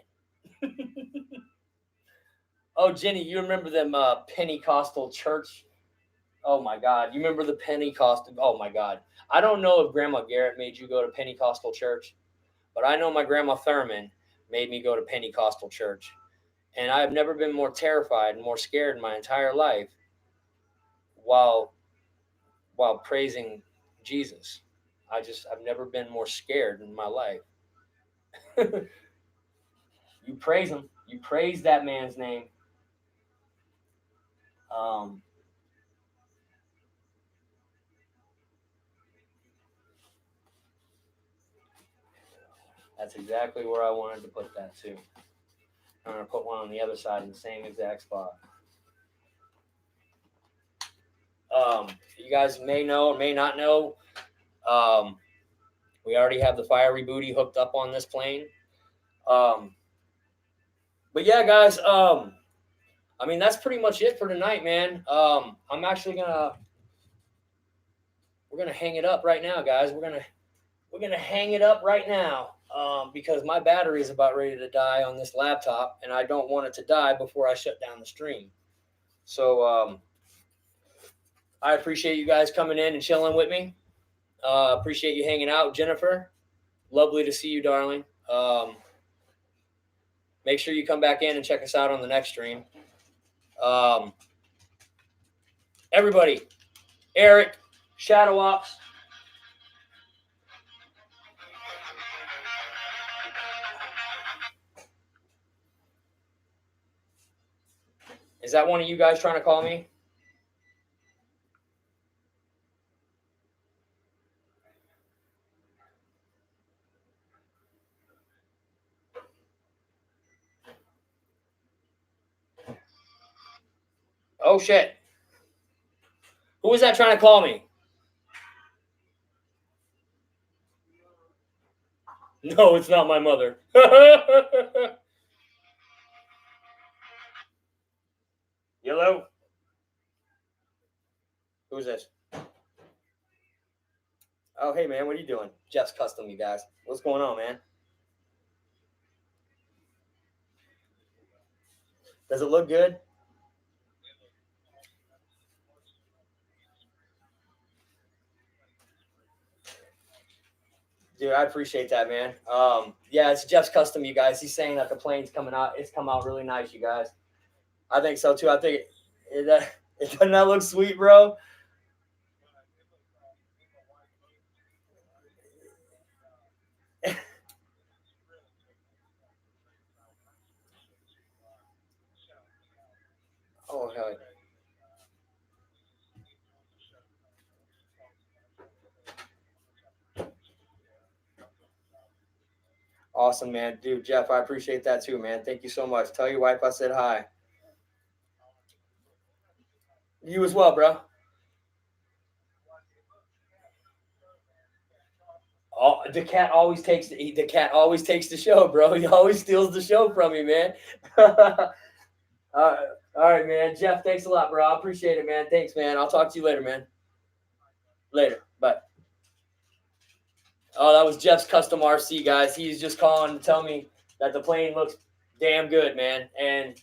Oh, Jenny, you remember them Pentecostal church? Oh my God, you remember the Pentecostal? Oh my God, I don't know if Grandma Garrett made you go to Pentecostal church, but I know my Grandma Thurman made me go to Pentecostal church, and I have never been more terrified and more scared in my entire life while praising Jesus. I've never been more scared in my life. You praise him. You praise that man's name. That's exactly where I wanted to put that too. I'm going to put one on the other side in the same exact spot. You guys may know or may not know, we already have the fiery booty hooked up on this plane. But yeah, guys, I mean, that's pretty much it for tonight, man. I'm actually we're gonna hang it up right now, guys. We're gonna hang it up right now, because my battery is about ready to die on this laptop, and I don't want it to die before I shut down the stream. So I appreciate you guys coming in and chilling with me. Appreciate you hanging out, Jennifer. Lovely to see you, darling. Make sure you come back in and check us out on the next stream. Everybody, Eric, Shadow Ops. Is that one of you guys trying to call me? Oh, shit. Who was that trying to call me? No, it's not my mother. Hello? Who's this? Oh, hey, man, what are you doing? Jeff's Custom, you guys. What's going on, man? Does it look good? Dude, I appreciate that, man. Yeah, it's Jeff's custom, you guys. He's saying that the plane's coming out. It's come out really nice, you guys. I think so too. I think doesn't that look sweet, bro? Oh hell. Awesome, man. Dude, Jeff, I appreciate that too, man. Thank you so much. Tell your wife I said hi. You as well, bro. Oh, the cat always takes the show, bro. He always steals the show from me, man. All right, man. Jeff, thanks a lot, bro. I appreciate it, man. Thanks, man. I'll talk to you later, man. Later. Bye. Oh, that was Jeff's custom RC, guys. He's just calling to tell me that the plane looks damn good, man. And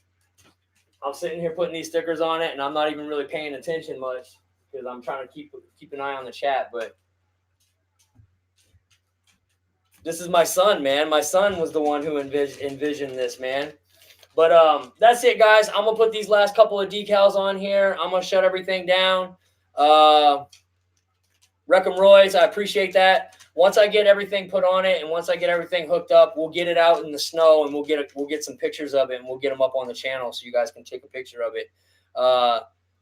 I'm sitting here putting these stickers on it, and I'm not even really paying attention much because I'm trying to keep an eye on the chat. But this is my son, man. My son was the one who envisioned this, man. But that's it, guys. I'm gonna put these last couple of decals on here. I'm gonna shut everything down. Wreck-em Roy's, I appreciate that. Once I get everything put on it and once I get everything hooked up, we'll get it out in the snow and we'll get some pictures of it and we'll get them up on the channel so you guys can take a picture of it.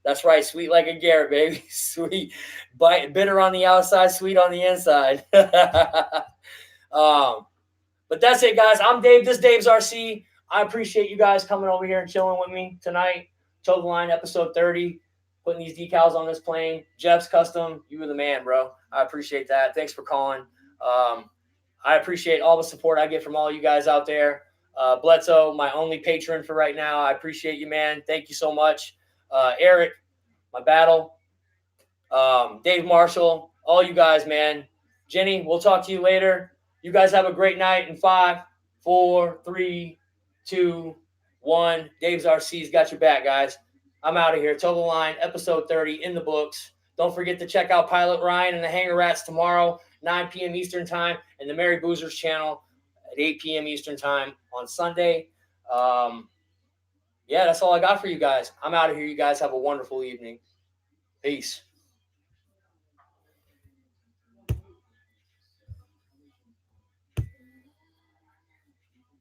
That's right, sweet like a Garrett, baby. Sweet, bitter on the outside, sweet on the inside. But that's it, guys. I'm Dave. This is Dave's RC. I appreciate you guys coming over here and chilling with me tonight. Toe the Line, episode 30. Putting these decals on this plane. Jeff's custom. You were the man, bro. I appreciate that. Thanks for calling. I appreciate all the support I get from all you guys out there. Bledsoe, my only patron for right now. I appreciate you, man. Thank you so much. Eric, my battle. Dave Marshall, all you guys, man. Jenny, we'll talk to you later. You guys have a great night. In 5, 4, 3, 2, 1. Dave's RC's got your back, guys. I'm out of here. Toe the Line, episode 30 in the books. Don't forget to check out Pilot Ryan and the Hanger Rats tomorrow, 9 p.m. Eastern Time, and the Mary Boozers channel at 8 p.m. Eastern Time on Sunday. Yeah, that's all I got for you guys. I'm out of here. You guys have a wonderful evening. Peace.